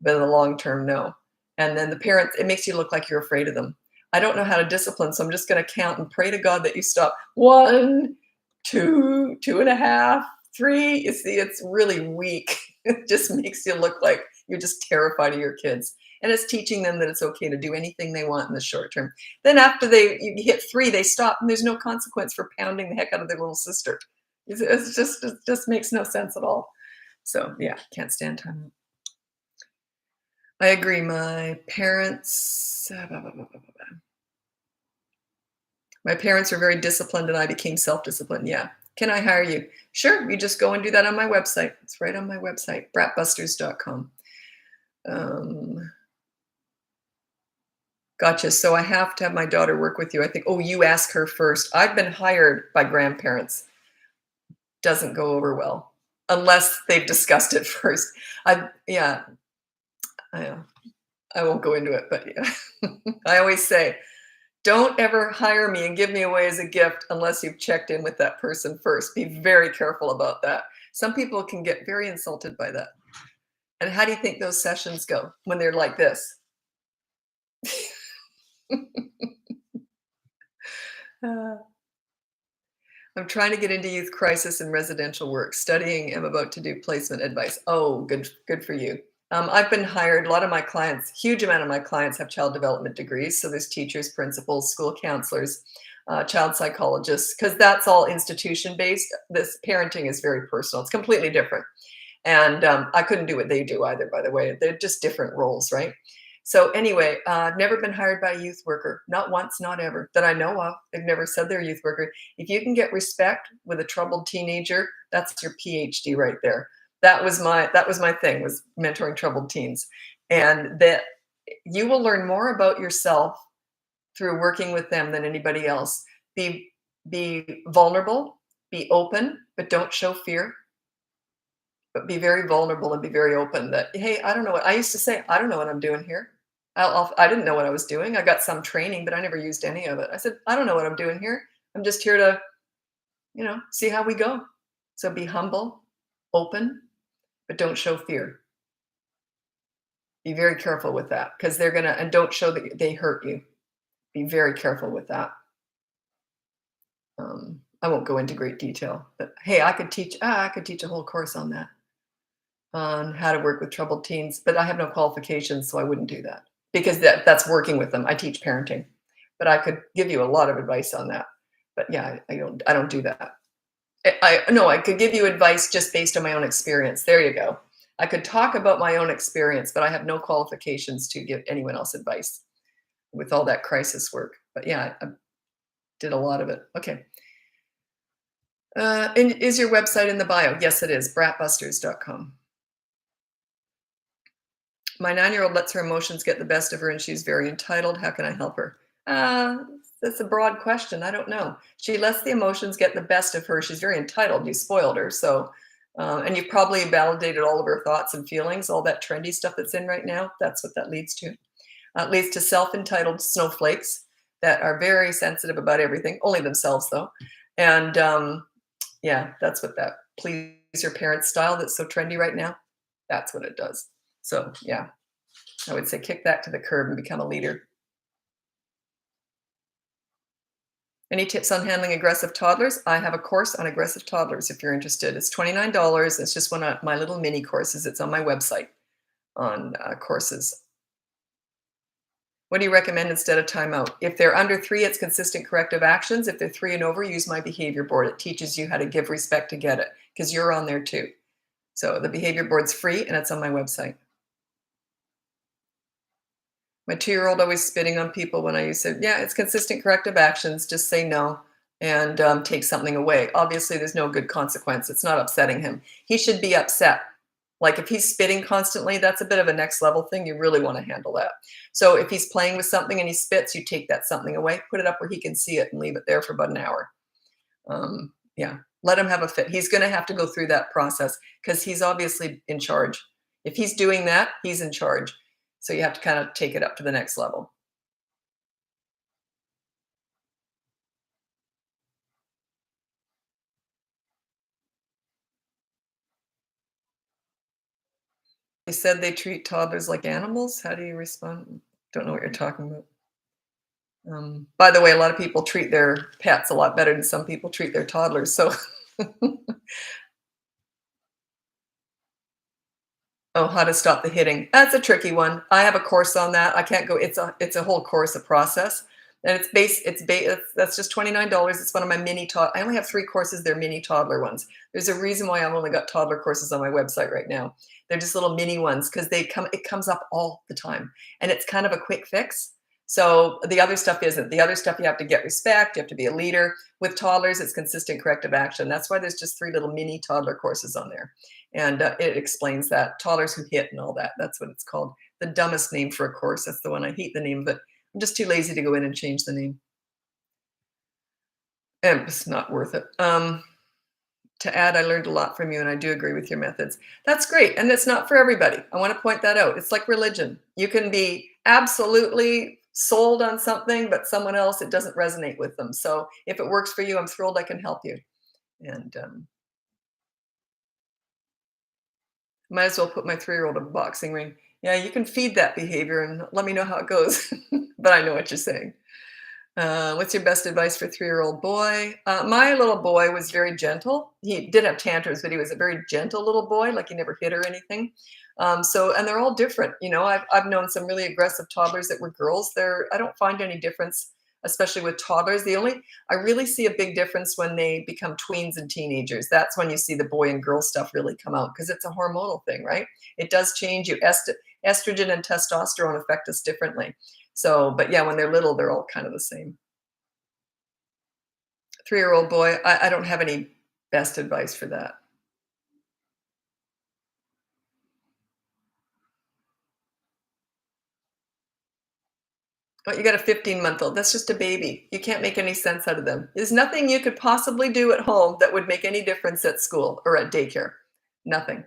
but in the long term, no. And then the parents, it makes you look like you're afraid of them. I don't know how to discipline, so I'm just going to count and pray to God that you stop. 1, 2, 2.5, 3. You see, it's really weak. It just makes you look like you're just terrified of your kids. And it's teaching them that it's okay to do anything they want in the short term. Then after you hit 3, they stop, and there's no consequence for pounding the heck out of their little sister. It just makes no sense at all. So yeah, can't stand time. I agree. My parents were very disciplined, and I became self-disciplined. Yeah. Can I hire you? Sure. You just go and do that on my website. It's right on my website, bratbusters.com. Gotcha. So I have to have my daughter work with you. I think, oh, you ask her first. I've been hired by grandparents. Doesn't go over well unless they've discussed it first. I won't go into it, but yeah. I always say, don't ever hire me and give me away as a gift unless you've checked in with that person first. Be very careful about that. Some people can get very insulted by that. And how do you think those sessions go when they're like this? I'm trying to get into youth crisis and residential work. Studying, I'm about to do placement advice. Oh, good for you. I've been hired. A lot of my clients, huge amount of my clients have child development degrees. So there's teachers, principals, school counselors, child psychologists, because that's all institution based. This parenting is very personal. It's completely different. And I couldn't do what they do either, by the way. They're just different roles, right? So anyway, I've never been hired by a youth worker, not once, not ever, that I know of. They've never said they're a youth worker. If you can get respect with a troubled teenager, that's your PhD right there. That was my thing, was mentoring troubled teens. And that you will learn more about yourself through working with them than anybody else. Be vulnerable, be open, but don't show fear. But be very vulnerable and be very open that, hey, I don't know what I used to say. I don't know what I'm doing here. I didn't know what I was doing. I got some training, but I never used any of it. I said, I don't know what I'm doing here. I'm just here to, see how we go. So be humble, open, but don't show fear. Be very careful with that, because and don't show that they hurt you. Be very careful with that. I won't go into great detail, but hey, I could teach a whole course on that, on how to work with troubled teens, but I have no qualifications, so I wouldn't do that, because that's working with them. I teach parenting, but I could give you a lot of advice on that. But yeah, I don't do that. I could give you advice just based on my own experience. There you go. I could talk about my own experience, but I have no qualifications to give anyone else advice with all that crisis work. But yeah, I did a lot of it. Okay. And is your website in the bio? Yes, it is. Bratbusters.com. My 9-year-old lets her emotions get the best of her, and she's very entitled. How can I help her? That's a broad question. I don't know. She lets the emotions get the best of her. She's very entitled. You spoiled her. So, and you've probably validated all of her thoughts and feelings, all that trendy stuff that's in right now. That's what that leads to. It leads to self-entitled snowflakes that are very sensitive about everything, only themselves though. And yeah, that's what that please your parents style that's so trendy right now. That's what it does. So yeah, I would say kick that to the curb and become a leader. Any tips on handling aggressive toddlers? I have a course on aggressive toddlers if you're interested. It's $29. It's just one of my little mini courses. It's on my website. on courses. What do you recommend instead of timeout? If they're under 3, it's consistent corrective actions. If they're 3 and over, use my behavior board. It teaches you how to give respect to get it because you're on there too. So the behavior board's free and it's on my website. My 2-year-old always spitting on people when I said, yeah, it's consistent corrective actions. Just say no and take something away. Obviously, there's no good consequence. It's not upsetting him. He should be upset. Like if he's spitting constantly, that's a bit of a next level thing. You really want to handle that. So if he's playing with something and he spits, you take that something away, put it up where he can see it and leave it there for about an hour. Yeah, let him have a fit. He's going to have to go through that process because he's obviously in charge. If he's doing that, he's in charge. So you have to kind of take it up to the next level. They said they treat toddlers like animals. How do you respond? Don't know what you're talking about. By the way, a lot of people treat their pets a lot better than some people treat their toddlers. So, oh, how to stop the hitting? That's a tricky one. I have a course on that. I can't go. It's a whole course, a process, and that's just $29. It's one of my mini I only have 3 courses. They're mini toddler ones. There's a reason why I've only got toddler courses on my website right now. They're just little mini ones because it comes up all the time, and it's kind of a quick fix. So the other stuff isn't. The other stuff you have to get respect. You have to be a leader. With toddlers, it's consistent corrective action. That's why there's just 3 little mini toddler courses on there. And it explains that toddlers who hit and all that. That's what it's called. The dumbest name for a course. That's the one I hate the name, but I'm just too lazy to go in and change the name. And it's not worth it. To add, I learned a lot from you, and I do agree with your methods. That's great, and it's not for everybody. I want to point that out. It's like religion. You can be absolutely sold on something, but someone else, it doesn't resonate with them. So if it works for you, I'm thrilled I can help you. And might as well put my 3-year-old in a boxing ring. Yeah, you can feed that behavior and let me know how it goes. But I know what you're saying. What's your best advice for a 3-year-old boy? My little boy was very gentle. He did have tantrums, but he was a very gentle little boy, like he never hit or anything. And they're all different. You know, I've known some really aggressive toddlers that were girls. I don't find any difference, especially with toddlers. I really see a big difference when they become tweens and teenagers. That's when you see the boy and girl stuff really come out because it's a hormonal thing, right? It does change you. Estrogen and testosterone affect us differently. So, but yeah, when they're little, they're all kind of the same. 3-year-old boy, I don't have any best advice for that. Oh, you got a 15-month-old. That's just a baby. You can't make any sense out of them. There's nothing you could possibly do at home that would make any difference at school or at daycare. Nothing.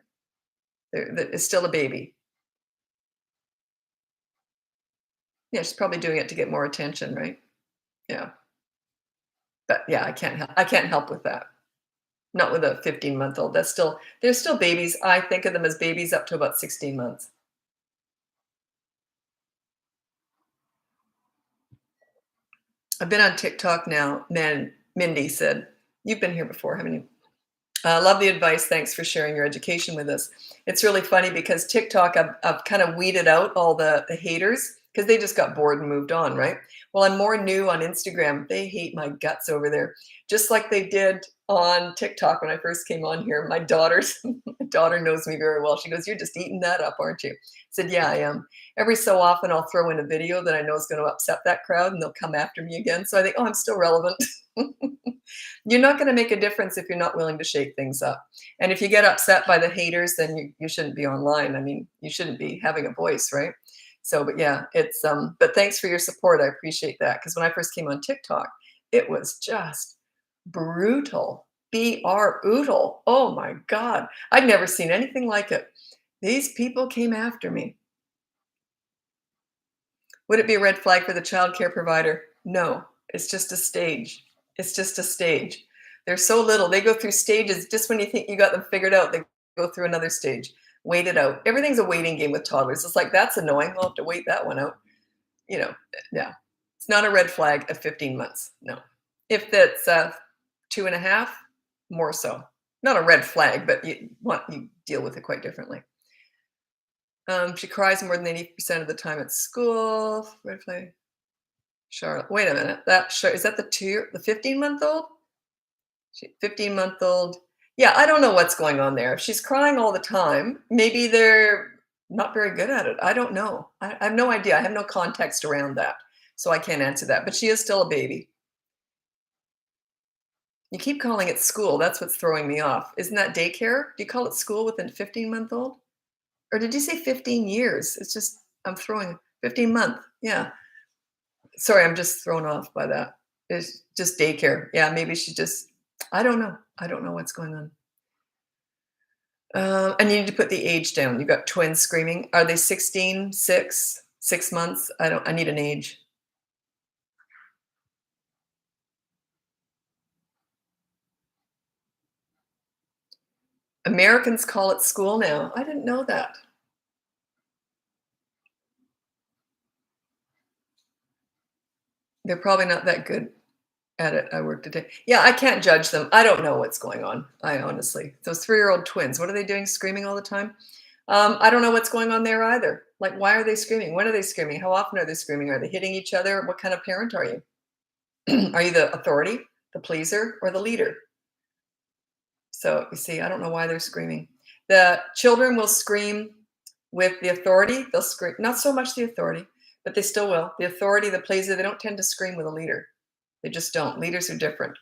It's still a baby. Yeah, she's probably doing it to get more attention, right? Yeah. But yeah, I can't help with that. Not with a 15-month-old. They're still babies. I think of them as babies up to about 16 months. I've been on TikTok now. Man, Mindy said, you've been here before, haven't you? Love the advice. Thanks for sharing your education with us. It's really funny because TikTok, I've kind of weeded out all the haters because they just got bored and moved on, right? Well, I'm more new on Instagram. They hate my guts over there, just like they did on TikTok when I first came on here. My daughter knows me very well. She goes, "You're just eating that up, aren't you?" I said, "Yeah, I am." Every so often, I'll throw in a video that I know is going to upset that crowd, and they'll come after me again. So I think, oh, I'm still relevant. You're not going to make a difference if you're not willing to shake things up. And if you get upset by the haters, then you shouldn't be online. I mean, you shouldn't be having a voice, right? So, but yeah, but thanks for your support. I appreciate that. Because when I first came on TikTok, it was just brutal. Oodle. Oh my God. I'd never seen anything like it. These people came after me. Would it be a red flag for the child care provider? No, it's just a stage. It's just a stage. They're so little. They go through stages. Just when you think you got them figured out, they go through another stage. Wait it out. Everything's a waiting game with toddlers. It's like, that's annoying. We'll have to wait that one out. You know, yeah. It's not a red flag at 15 months. No. If that's 2.5, more so. Not a red flag, but you deal with it quite differently. She cries more than 80% of the time at school. Red flag. Charlotte. Wait a minute. Is that the 15-month-old? 15-month-old. Yeah, I don't know what's going on there. If she's crying all the time, maybe they're not very good at it. I don't know. I have no idea. I have no context around that. So I can't answer that. But she is still a baby. You keep calling it school. That's what's throwing me off. Isn't that daycare? Do you call it school with a 15-month-old? Or did you say 15 years? It's just, I'm throwing 15-month. Yeah. Sorry, I'm just thrown off by that. It's just daycare. Yeah, maybe she just, I don't know. I don't know what's going on. And you need to put the age down. You've got twins screaming. Are they 16, 6 months? I need an age. Americans call it school now. I didn't know that. They're probably not that good at it. I work today. Yeah, I can't judge them. I don't know what's going on. I honestly, those 3-year-old twins, what are they doing screaming all the time? I don't know what's going on there either. Like, why are they screaming? When are they screaming? How often are they screaming? Are they hitting each other? What kind of parent are you? Are you the authority, the pleaser, or the leader? So you see, I don't know why they're screaming. The children will scream with the authority. They'll scream, not so much the authority, but they still will. The authority, the pleaser, they don't tend to scream with a leader. They just don't. Leaders are different.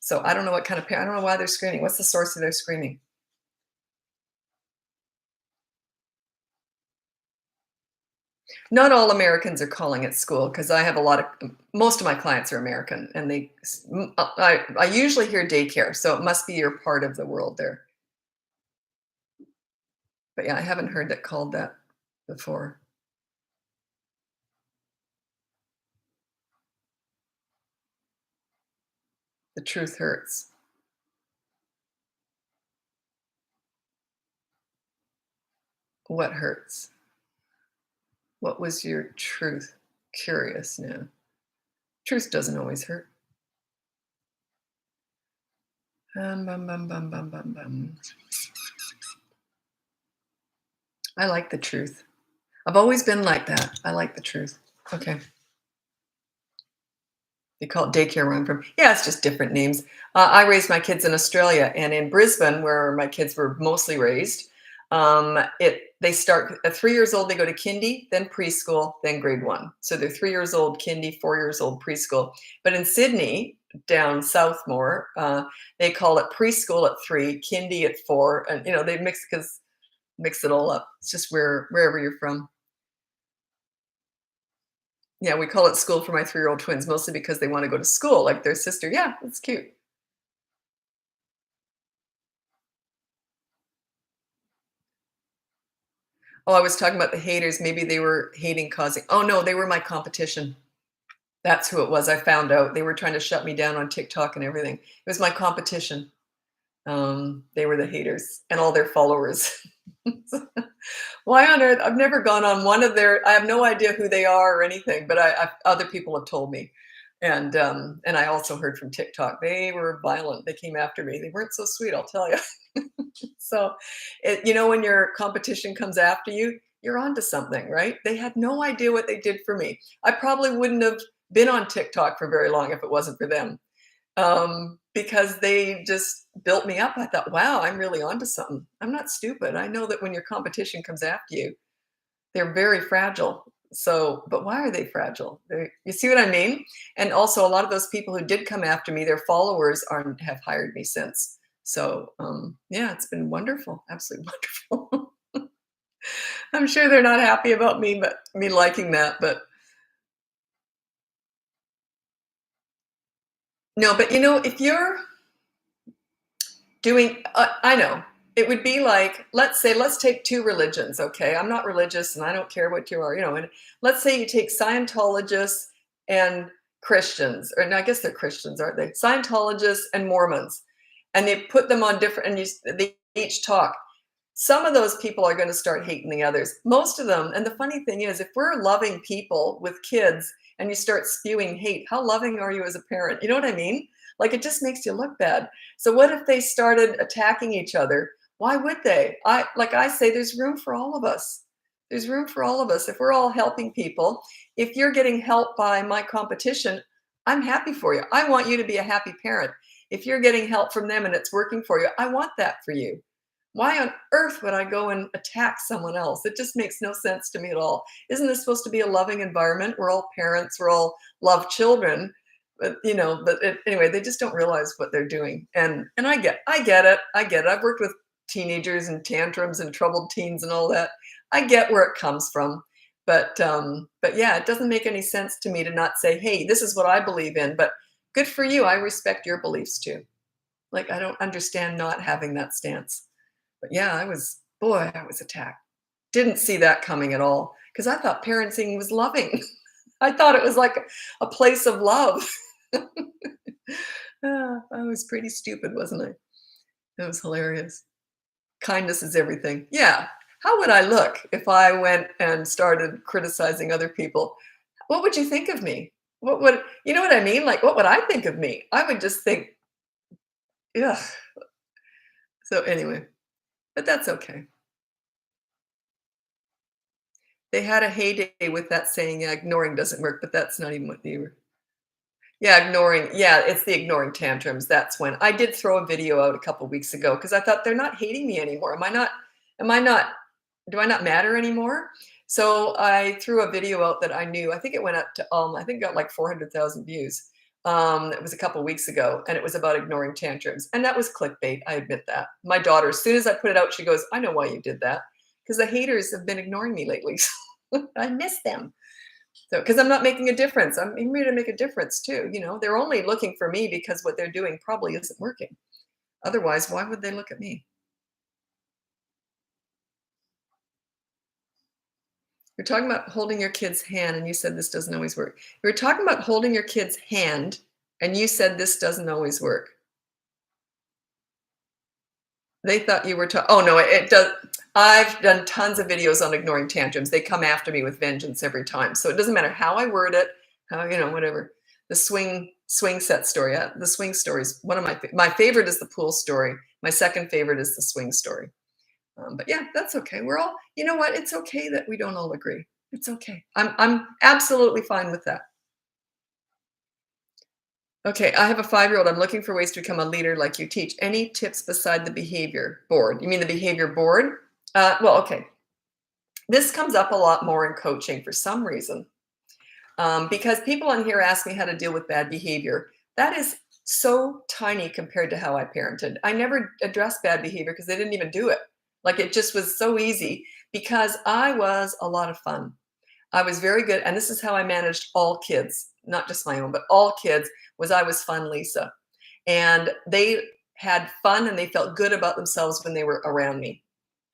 So I don't know what kind of parent, I don't know why they're screaming. What's the source of their screaming? Not all Americans are calling it school because I have most of my clients are American and I usually hear daycare. So it must be your part of the world there. But yeah, I haven't heard that called that before. The truth hurts. What hurts? What was your truth? Curious now. Truth doesn't always hurt. Bum, bum, bum, bum, bum, bum. I like the truth. I've always been like that. I like the truth. Okay. They call it daycare where I'm from. Yeah, it's just different names. I raised my kids in Australia, and in Brisbane, where my kids were mostly raised, they start at 3 years old. They go to kindy, then preschool, then grade 1. So they're 3 years old kindy, 4 years old preschool. But in Sydney, down south more, they call it preschool at 3, kindy at 4, and they mix it all up. It's just wherever you're from. Yeah, we call it school for my 3-year-old twins, mostly because they wanna go to school like their sister. Yeah, it's cute. Oh, I was talking about the haters. Maybe they were hating causing oh, no, they were my competition. That's who it was. I found out. They were trying to shut me down on TikTok and everything. It was my competition. They were the haters and all their followers. Why on earth? I've never gone on one of their. I have no idea who they are or anything, but other people have told me, and I also heard from TikTok. They were violent. They came after me. They weren't so sweet, I'll tell you. So, when your competition comes after you, you're onto something, right? They had no idea what they did for me. I probably wouldn't have been on TikTok for very long if it wasn't for them, because they just built me up. I thought, wow, I'm really onto something. I'm not stupid. I know that when your competition comes after you, they're very fragile. So, but why are they fragile? You see what I mean? And also, a lot of those people who did come after me, their followers have hired me since. So, yeah, it's been wonderful, absolutely wonderful. I'm sure they're not happy about me liking that, but no. But if you're doing I know it would be like, let's take two religions. Okay, I'm not religious and I don't care what you are, and let's say you take Scientologists and Christians, or no, I guess they're Christians, aren't they? Scientologists and Mormons, and they put them on different, and they each talk. Some of those people are going to start hating the others, most of them. And the funny thing is, if we're loving people with kids and you start spewing hate, how loving are you as a parent? You know what I mean? Like, it just makes you look bad. So what if they started attacking each other? Why would they? Like I say, there's room for all of us. There's room for all of us. If we're all helping people, if you're getting help by my competition, I'm happy for you. I want you to be a happy parent. If you're getting help from them and it's working for you, I want that for you. Why on earth would I go and attack someone else? It just makes no sense to me at all. Isn't this supposed to be a loving environment? We're all parents, we're all love children. But anyway, they just don't realize what they're doing. And I get it. I get it. I've worked with teenagers and tantrums and troubled teens and all that. I get where it comes from. But yeah, it doesn't make any sense to me to not say, hey, this is what I believe in, but good for you. I respect your beliefs too. Like, I don't understand not having that stance. But yeah, I was attacked. Didn't see that coming at all because I thought parenting was loving. I thought it was like a place of love. I was pretty stupid, wasn't I? That was hilarious. Kindness is everything. Yeah. How would I look if I went and started criticizing other people? What would you think of me? You know what I mean? Like, what would I think of me? I would just think, yeah. So anyway, but that's okay. They had a heyday with that saying, ignoring doesn't work, but that's not even what they were. Yeah, ignoring. Yeah, it's the ignoring tantrums. That's when I did throw a video out a couple weeks ago because I thought they're not hating me anymore. Am I not, do I not matter anymore? So I threw a video out that I knew. I think it went up to, I think it got like 400,000 views. It was a couple weeks ago and it was about ignoring tantrums. And that was clickbait. I admit that. My daughter, as soon as I put it out, she goes, I know why you did that. Because the haters have been ignoring me lately. I miss them. So, because I'm not making a difference, I'm here to make a difference too. They're only looking for me because what they're doing probably isn't working. Otherwise, why would they look at me? You're talking about holding your kid's hand, and you said this doesn't always work. You were talking about holding your kid's hand, and you said this doesn't always work. They thought you were oh no, it does. I've done tons of videos on ignoring tantrums. They come after me with vengeance every time. So it doesn't matter how I word it, whatever. The swing set story. The swing story is one of my favorite is the pool story. My second favorite is the swing story. But yeah, that's okay. We're all, you know what? It's okay that we don't all agree. It's okay. I'm absolutely fine with that. Okay, I have a 5-year-old. I'm looking for ways to become a leader like you teach. Any tips beside the behavior board? You mean the behavior board? Well, okay. This comes up a lot more in coaching for some reason, because people on here ask me how to deal with bad behavior. That is so tiny compared to how I parented. I never addressed bad behavior because they didn't even do it. Like, it just was so easy because I was a lot of fun. I was very good. And this is how I managed all kids, not just my own, but all kids, was I was fun Lisa. And they had fun and they felt good about themselves when they were around me.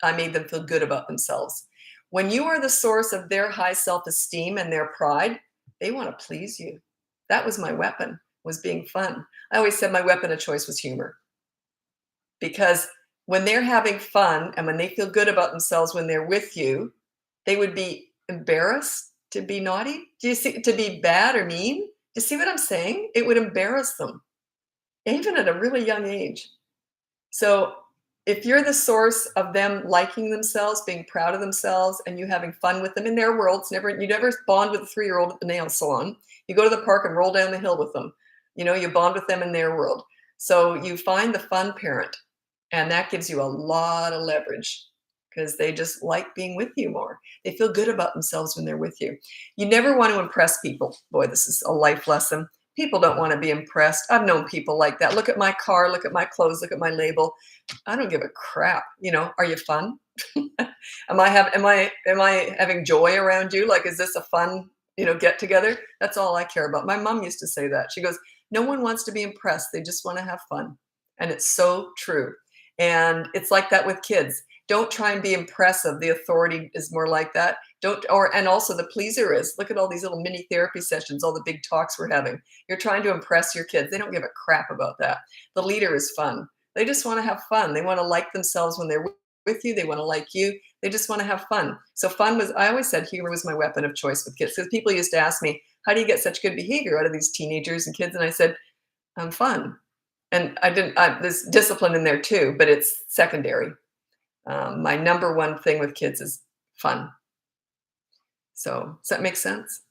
I made them feel good about themselves. When you are the source of their high self-esteem and their pride, they want to please you. That was my weapon, was being fun. I always said my weapon of choice was humor. Because when they're having fun and when they feel good about themselves when they're with you, they would be embarrassed to be naughty. Do you see, to be bad or mean? Do you see what I'm saying? It would embarrass them, even at a really young age. So if you're the source of them liking themselves, being proud of themselves, and you having fun with them in their worlds, you never bond with a 3-year-old at the nail salon. You go to the park and roll down the hill with them. You bond with them in their world. So you find the fun parent, and that gives you a lot of leverage because they just like being with you more. They feel good about themselves when they're with you. You never want to impress people. Boy, this is a life lesson. People don't want to be impressed. I've known people like that. Look at my car, look at my clothes, look at my label. I don't give a crap. Are you fun? Am I having joy around you? Like, is this a fun, get together? That's all I care about. My mom used to say that. She goes, no one wants to be impressed. They just want to have fun. And it's so true. And it's like that with kids. Don't try and be impressive. The authority is more like that. And also the pleaser is. Look at all these little mini therapy sessions, all the big talks we're having. You're trying to impress your kids. They don't give a crap about that. The leader is fun. They just want to have fun. They want to like themselves when they're with you. They want to like you. They just want to have fun. So I always said humor was my weapon of choice with kids, because people used to ask me, how do you get such good behavior out of these teenagers and kids? And I said, I'm fun. And there's discipline in there too, but it's secondary. My number one thing with kids is fun. So does that make sense?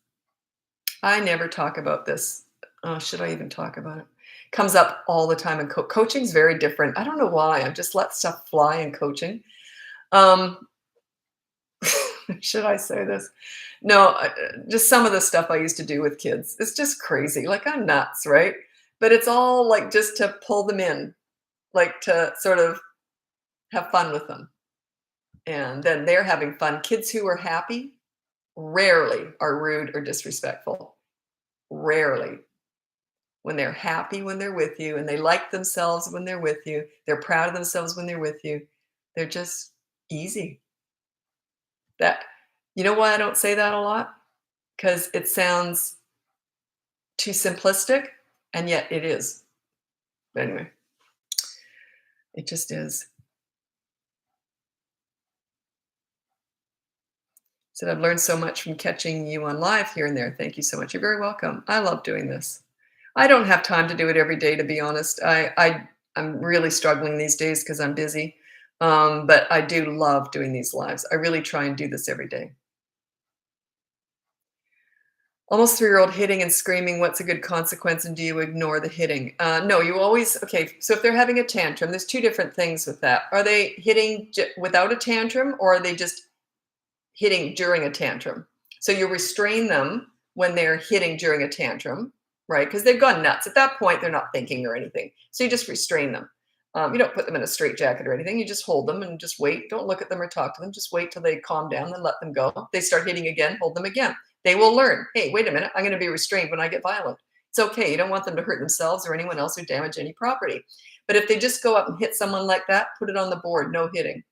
I never talk about this. Oh, should I even talk about it? Comes up all the time in coaching's very different. I don't know why. I just let stuff fly in coaching. Um, should I say this? No, just some of the stuff I used to do with kids. It's just crazy. Like I'm nuts, right? But it's all like just to pull them in, like to sort of have fun with them. And then they're having fun. Kids who are happy rarely are rude or disrespectful. Rarely. When they're happy when they're with you and they like themselves when they're with you, they're proud of themselves when they're with you, they're just easy. That you know why I don't say that a lot? Because it sounds too simplistic, and yet it is. But anyway, it just is. Said I've learned so much from catching you on live here and there. Thank you so much. You're very welcome. I love doing this. I don't have time to do it every day, to be honest. I'm really struggling these days because I'm busy. But I do love doing these lives. I really try and do this every day. Almost 3-year-old hitting and screaming, what's a good consequence? And do you ignore the hitting? No, you always, okay, so if they're having a tantrum, there's two different things with that. Are they hitting without a tantrum, or are they just hitting during a tantrum? So you restrain them when they're hitting during a tantrum, right? Because they've gone nuts. At that point, they're not thinking or anything. So you just restrain them. You don't put them in a straitjacket or anything. You just hold them and just wait. Don't look at them or talk to them. Just wait till they calm down, then let them go. If they start hitting again, hold them again. They will learn, hey, wait a minute, I'm going to be restrained when I get violent. It's okay. You don't want them to hurt themselves or anyone else or damage any property. But if they just go up and hit someone like that, put it on the board, no hitting,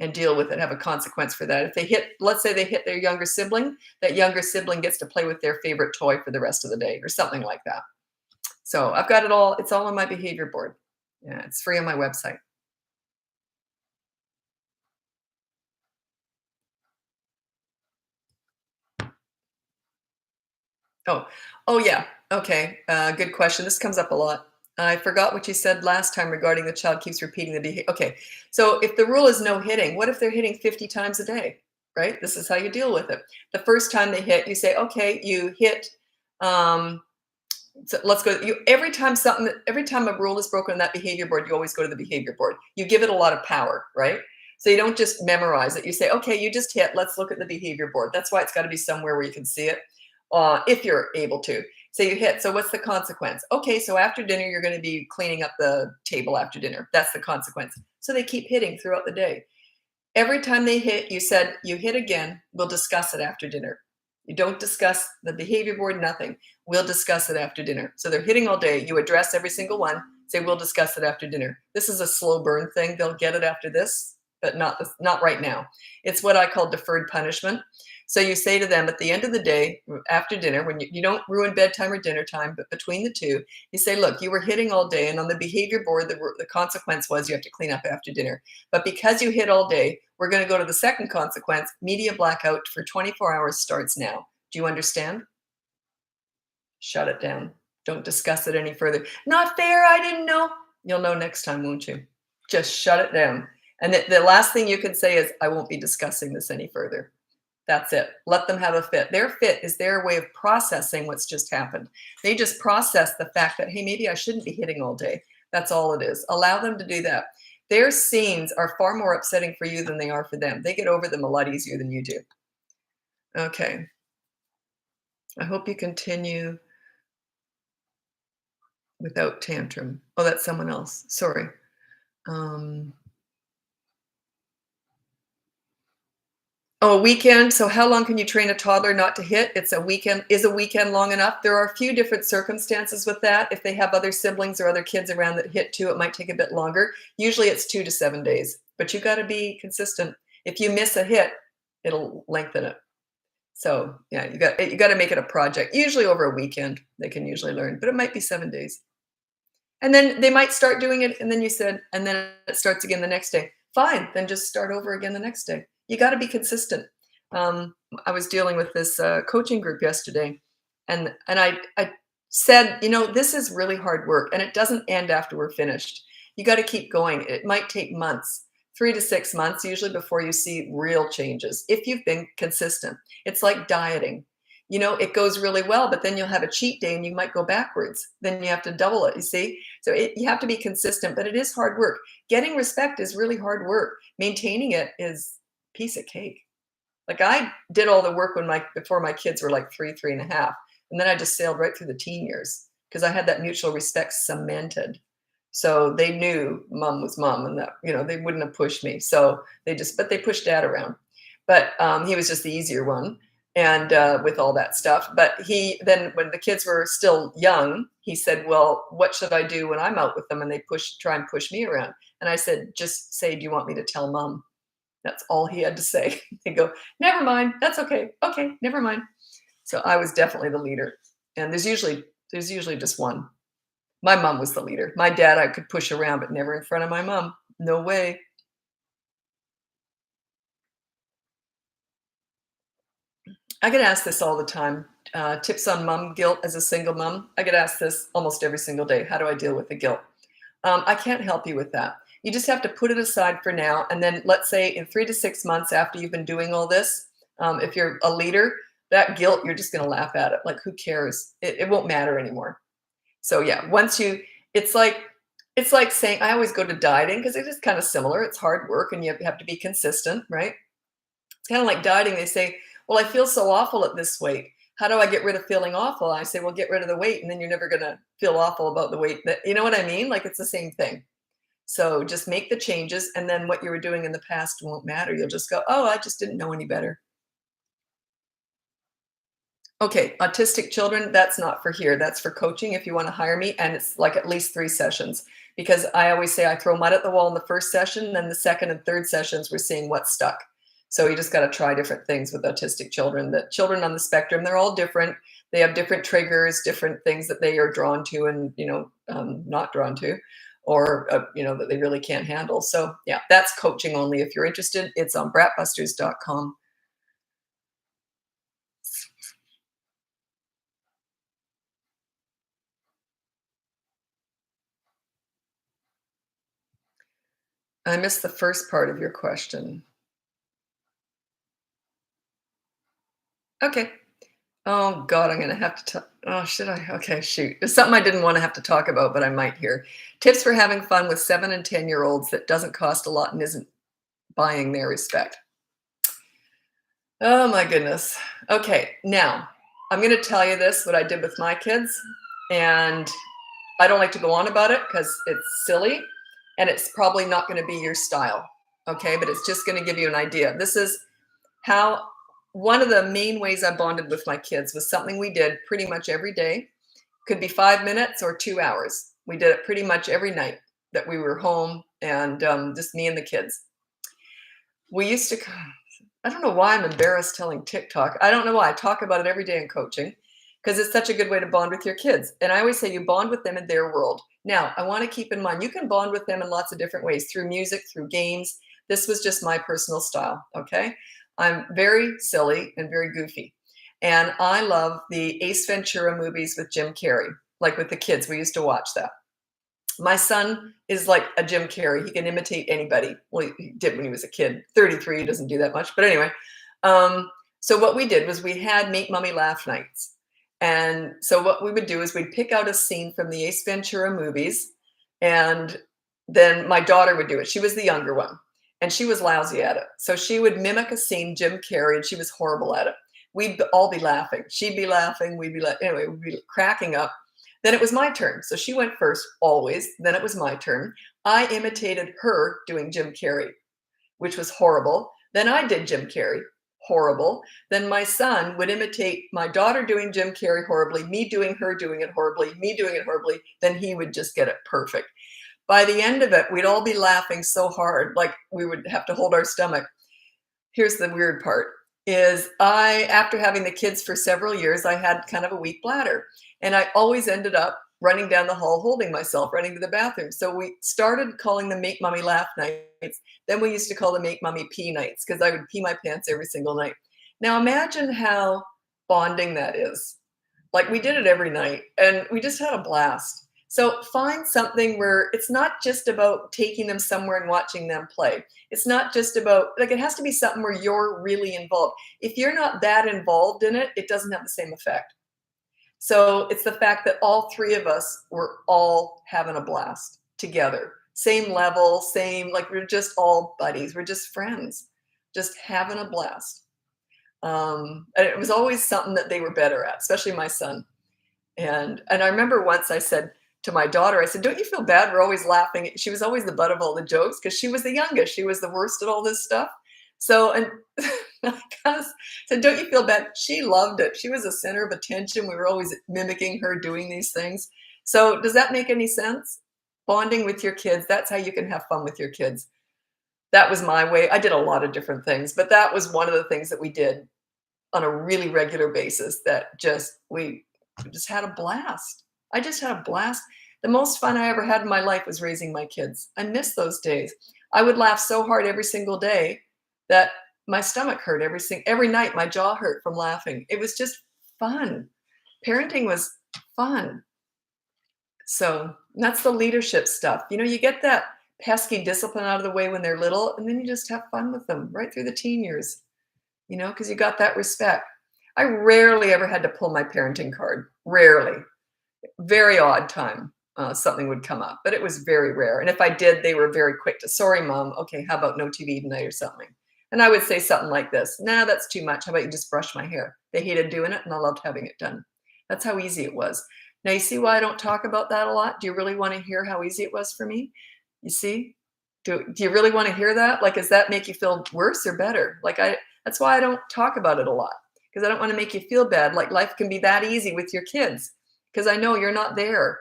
and deal with it, have a consequence for that. If they hit, let's say they hit their younger sibling, that younger sibling gets to play with their favorite toy for the rest of the day or something like that. So I've got it all. It's all on my behavior board. Yeah, it's free on my website. Oh, oh yeah. Okay. Good question. This comes up a lot. I forgot what you said last time regarding the child keeps repeating the behavior. Okay. So if the rule is no hitting, what if they're hitting 50 times a day? Right? This is how you deal with it. The first time they hit, you say, okay, you hit. So let's go. You every time a rule is broken on that behavior board, you always go to the behavior board. You give it a lot of power, right? So you don't just memorize it. You say, okay, you just hit. Let's look at the behavior board. That's why it's got to be somewhere where you can see it, if you're able to. So you hit. So what's the consequence? Okay, so after dinner, you're going to be cleaning up the table after dinner. That's the consequence. So they keep hitting throughout the day. Every time they hit, you said, you hit again, we'll discuss it after dinner. You don't discuss the behavior board, nothing. We'll discuss it after dinner. So they're hitting all day. You address every single one, say, we'll discuss it after dinner. This is a slow burn thing. They'll get it after this, but not right now. It's what I call deferred punishment. So you say to them at the end of the day, after dinner, when you don't ruin bedtime or dinner time, but between the two, you say, look, you were hitting all day, and on the behavior board, the consequence was you have to clean up after dinner. But because you hit all day, we're going to go to the second consequence. Media blackout for 24 hours starts now. Do you understand? Shut it down. Don't discuss it any further. Not fair. I didn't know. You'll know next time, won't you? Just shut it down. And the last thing you can say is, I won't be discussing this any further. That's it. Let them have a fit. Their fit is their way of processing what's just happened. They just process the fact that, hey, maybe I shouldn't be hitting all day. That's all it is. Allow them to do that. Their scenes are far more upsetting for you than they are for them. They get over them a lot easier than you do. Okay. I hope you continue without tantrum. Oh, that's someone else. Sorry. Oh, a weekend. So how long can you train a toddler not to hit? It's a weekend. Is a weekend long enough? There are a few different circumstances with that. If they have other siblings or other kids around that hit too, it might take a bit longer. Usually it's 2 to 7 days, but you got to be consistent. If you miss a hit, it'll lengthen it. So yeah, you got to make it a project. Usually over a weekend, they can usually learn, but it might be 7 days. And then they might start doing it, and then you said, and then it starts again the next day. Fine, then just start over again the next day. You got to be consistent. I was dealing with this coaching group yesterday, and I said, this is really hard work, and it doesn't end after we're finished. You got to keep going. It might take months. 3 to 6 months usually before you see real changes if you've been consistent. It's like dieting. It goes really well, but then you'll have a cheat day and you might go backwards. Then you have to double it, you see? So you have to be consistent, but it is hard work. Getting respect is really hard work. Maintaining it is a piece of cake. Like I did all the work before my kids were like 3 and a half. And then I just sailed right through the teen years because I had that mutual respect cemented. So they knew mom was mom and that, they wouldn't have pushed me. So but they pushed dad around. But he was just the easier one and with all that stuff. But then when the kids were still young, he said, well, what should I do when I'm out with them? And they try and push me around. And I said, just say, do you want me to tell mom? That's all he had to say. They go, never mind. That's okay. Okay, never mind. So I was definitely the leader. And there's usually just one. My mom was the leader. My dad I could push around, but never in front of my mom. No way. I get asked this all the time. Tips on mom guilt as a single mom. I get asked this almost every single day. How do I deal with the guilt? I can't help you with that. You just have to put it aside for now. And then let's say in 3 to 6 months after you've been doing all this, if you're a leader, that guilt, you're just going to laugh at it. Like, who cares? It won't matter anymore. So yeah, it's like saying, I always go to dieting because it is kind of similar. It's hard work and you have to be consistent, right? It's kind of like dieting. They say, well, I feel so awful at this weight. How do I get rid of feeling awful? I say, well, get rid of the weight and then you're never going to feel awful about the weight. You know what I mean? Like it's the same thing. So just make the changes and then what you were doing in the past won't matter. You'll just go, oh, I just didn't know any better. Okay, autistic children, that's not for here. That's for coaching if you want to hire me. And it's like at least 3 sessions because I always say I throw mud at the wall in the first session. Then the second and third sessions, we're seeing what's stuck. So you just got to try different things with autistic children. The children on the spectrum, they're all different. They have different triggers, different things that they are drawn to and, not drawn to or, that they really can't handle. So yeah, that's coaching only. If you're interested, it's on bratbusters.com. I missed the first part of your question. Okay. Oh God, I'm gonna have to talk. Oh, should I? Okay, shoot. It's something I didn't want to have to talk about, but I might here. Tips for having fun with 7 and 10-year-olds that doesn't cost a lot and isn't buying their respect. Oh my goodness. Okay, now I'm gonna tell you this, what I did with my kids, and I don't like to go on about it because it's silly and it's probably not going to be your style. Okay, but it's just going to give you an idea. This is how one of the main ways I bonded with my kids was something we did pretty much every day. Could be 5 minutes or 2 hours. We did it pretty much every night that we were home and just me and the kids. We used to, I don't know why I'm embarrassed telling TikTok. I don't know why. I talk about it every day in coaching because it's such a good way to bond with your kids. And I always say you bond with them in their world. Now, I want to keep in mind, you can bond with them in lots of different ways, through music, through games. This was just my personal style, okay? I'm very silly and very goofy. And I love the Ace Ventura movies with Jim Carrey, like with the kids. We used to watch that. My son is like a Jim Carrey. He can imitate anybody. Well, he did when he was a kid. 33, he doesn't do that much. But anyway, so what we did was we had Make Mommy Laugh nights. And so what we would do is we'd pick out a scene from the Ace Ventura movies, and then my daughter would do it. She was the younger one, and she was lousy at it. So she would mimic a scene, Jim Carrey, and she was horrible at it. We'd all be laughing. She'd be laughing. We'd be anyway, we'd be cracking up. Then it was my turn. So she went first, always. Then it was my turn. I imitated her doing Jim Carrey, which was horrible. Then I did Jim Carrey. Horrible. Then my son would imitate my daughter doing Jim Carrey horribly, me doing her doing it horribly, me doing it horribly. Then he would just get it perfect. By the end of it, we'd all be laughing so hard, like we would have to hold our stomach. Here's the weird part is after having the kids for several years, I had kind of a weak bladder. And I always ended up running down the hall, holding myself, running to the bathroom. So we started calling them Make Mommy Laugh nights. Then we used to call them Make Mommy Pee nights because I would pee my pants every single night. Now imagine how bonding that is. Like we did it every night and we just had a blast. So find something where it's not just about taking them somewhere and watching them play. It's not just about, like, it has to be something where you're really involved. If you're not that involved in it, it doesn't have the same effect. So it's the fact that all three of us were all having a blast together. Same level, same, like we're just all buddies. We're just friends, just having a blast. And it was always something that they were better at, especially my son. And I remember once I said to my daughter, I said, "Don't you feel bad? We're always laughing." She was always the butt of all the jokes because she was the youngest. She was the worst at all this stuff. So, and I kind of said, "Don't you feel bad?" She loved it. She was a center of attention. We were always mimicking her doing these things. So does that make any sense? Bonding with your kids, that's how you can have fun with your kids. That was my way. I did a lot of different things, but that was one of the things that we did on a really regular basis that we just had a blast. I just had a blast. The most fun I ever had in my life was raising my kids. I miss those days. I would laugh so hard every single day that my stomach hurt every night. My jaw hurt from laughing. It was just fun. Parenting was fun. So that's the leadership stuff. You get that pesky discipline out of the way when they're little, and then you just have fun with them right through the teen years, because you got that respect. I rarely ever had to pull my parenting card. Rarely. Very odd time something would come up, but it was very rare. And if I did, they were very quick to, "Sorry, Mom. Okay, how about no TV tonight," or something. And I would say something like this: "Nah, that's too much. How about you just brush my hair?" They hated doing it, and I loved having it done. That's how easy it was. Now, you see why I don't talk about that a lot? Do you really want to hear how easy it was for me? You see? Do you really want to hear that? Like, does that make you feel worse or better? That's why I don't talk about it a lot, because I don't want to make you feel bad. Like, life can be that easy with your kids, because I know you're not there.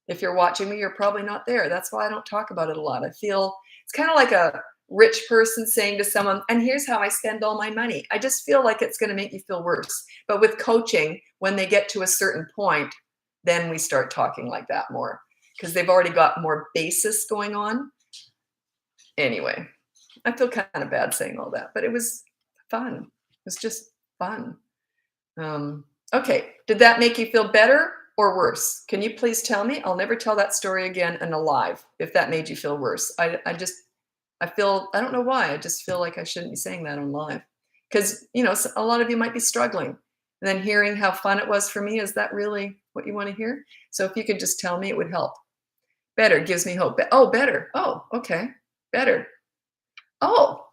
If you're watching me, you're probably not there. That's why I don't talk about it a lot. I feel it's kind of like a rich person saying to someone, "And here's how I spend all my money." I just feel like it's going to make you feel worse. But with coaching, when they get to a certain point, then we start talking like that more, because they've already got more basis going on. Anyway, I feel kind of bad saying all that, but it was fun. It was just fun. Okay, did that make you feel better or worse? Can you please tell me? I'll never tell that story again and alive if that made you feel worse. I don't know why. I just feel like I shouldn't be saying that on live, because a lot of you might be struggling, and then hearing how fun it was for me, is that really what you want to hear? So if you could just tell me, it would help. Better gives me hope. Oh, better. Oh, okay. Better. Oh,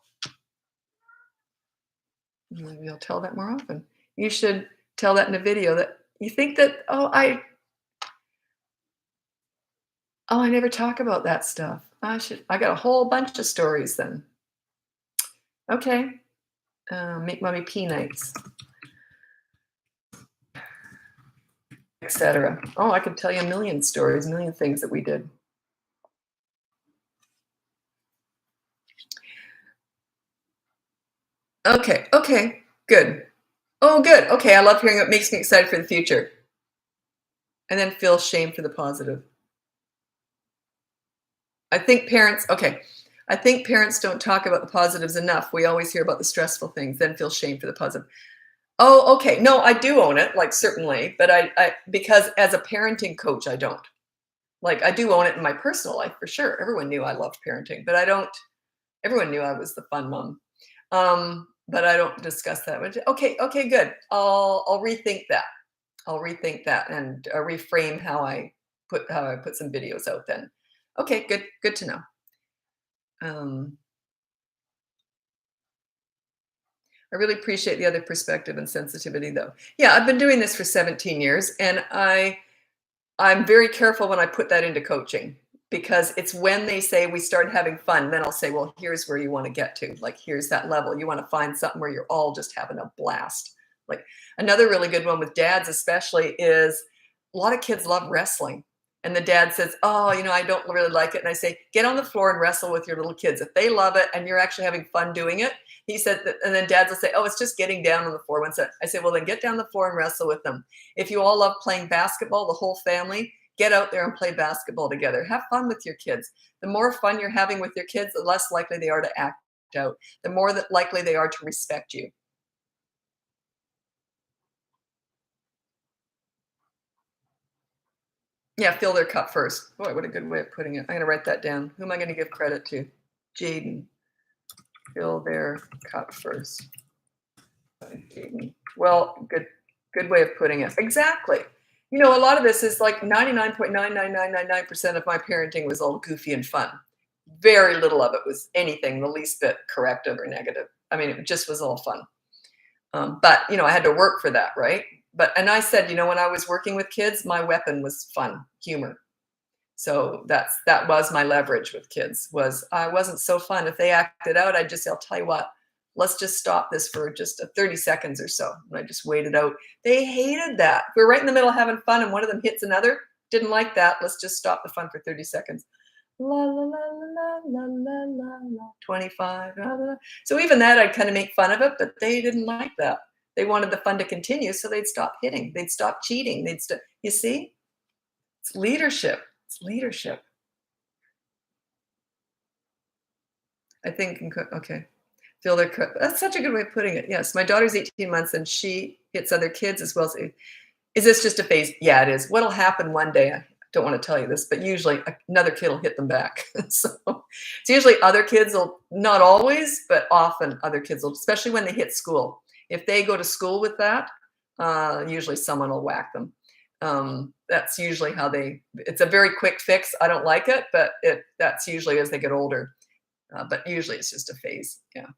maybe I'll tell that more often. You should tell that in a video, that you think that, I never talk about that stuff. I got a whole bunch of stories then. Okay. Make mommy pee nights, etc. Oh, I could tell you a million stories, a million things that we did. Okay. Okay. Good. Oh, good. Okay. I love hearing it. Makes me excited for the future. And then feel shame for the positive. I think parents don't talk about the positives enough. We always hear about the stressful things, then feel shame for the positive. Oh, okay. No, I do own it, like, certainly, but because as a parenting coach, I don't. Like, I do own it in my personal life for sure. Everyone knew I loved parenting, but I don't. Everyone knew I was the fun mom. But I don't discuss that much. Okay, good. I'll rethink that. I'll rethink that and reframe how I put some videos out then. Okay, good to know. I really appreciate the other perspective and sensitivity, though. Yeah, I've been doing this for 17 years, and I'm very careful when I put that into coaching, because it's when they say we start having fun, then I'll say, well, here's where you want to get to. Like, here's that level. You want to find something where you're all just having a blast. Like, another really good one with dads especially is, a lot of kids love wrestling. And the dad says, "Oh, I don't really like it." And I say, "Get on the floor and wrestle with your little kids. If they love it and you're actually having fun doing it." He said, and then dads will say, "Oh, it's just getting down on the floor." I say, "Well, then get down the floor and wrestle with them." If you all love playing basketball, the whole family, get out there and play basketball together. Have fun with your kids. The more fun you're having with your kids, the less likely they are to act out. The more likely they are to respect you. Yeah, fill their cup first. Boy, what a good way of putting it. I'm gonna write that down. Who am I gonna give credit to? Jaden. Fill their cup first. Jaden. Well, good way of putting it. Exactly. You know, a lot of this is like 99.99999% of my parenting was all goofy and fun. Very little of it was anything the least bit corrective or negative. I mean, it just was all fun. But you know, I had to work for that, right? And I said, you know, when I was working with kids, my weapon was fun, humor. So that was my leverage with kids. Was I wasn't so fun. If they acted out, I'd just say, I'll tell you what, let's just stop this for just 30 seconds or so. And I just waited out. They hated that. We're right in the middle of having fun, and one of them hits another. Didn't like that. Let's just stop the fun for 30 seconds. La la la la la la la la. 25. La, la, la. So even that, I'd kind of make fun of it, but they didn't like that. They wanted the fun to continue, so they'd stop hitting. They'd stop cheating. They'd stop. You see, it's leadership. It's leadership. I think. Okay. Feel their. That's such a good way of putting it. Yes, my daughter's 18 months, and she hits other kids as well. Is this just a phase? Yeah, it is. What'll happen one day? I don't want to tell you this, but usually another kid will hit them back. So it's usually other kids will, not always, but often other kids will, especially when they hit school. If they go to school with that, usually someone will whack them. That's usually how it's a very quick fix. I don't like it, but that's usually as they get older. But usually it's just a phase. Yeah.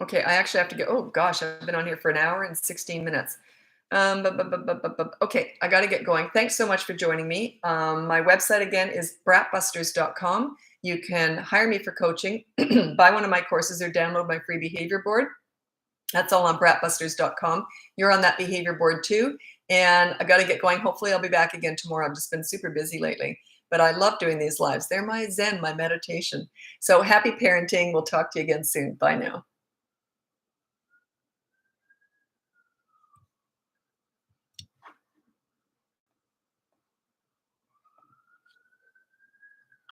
Okay, I actually have to go. Oh gosh, I've been on here for an hour and 16 minutes. Okay, I got to get going. Thanks so much for joining me. My website again is bratbusters.com. You can hire me for coaching, buy one of my courses, or download my free behavior board. That's all on bratbusters.com. You're on that behavior board too. And I got to get going. Hopefully I'll be back again tomorrow. I've just been super busy lately, but I love doing these lives. They're my zen, my meditation. So happy parenting. We'll talk to you again soon. Bye now.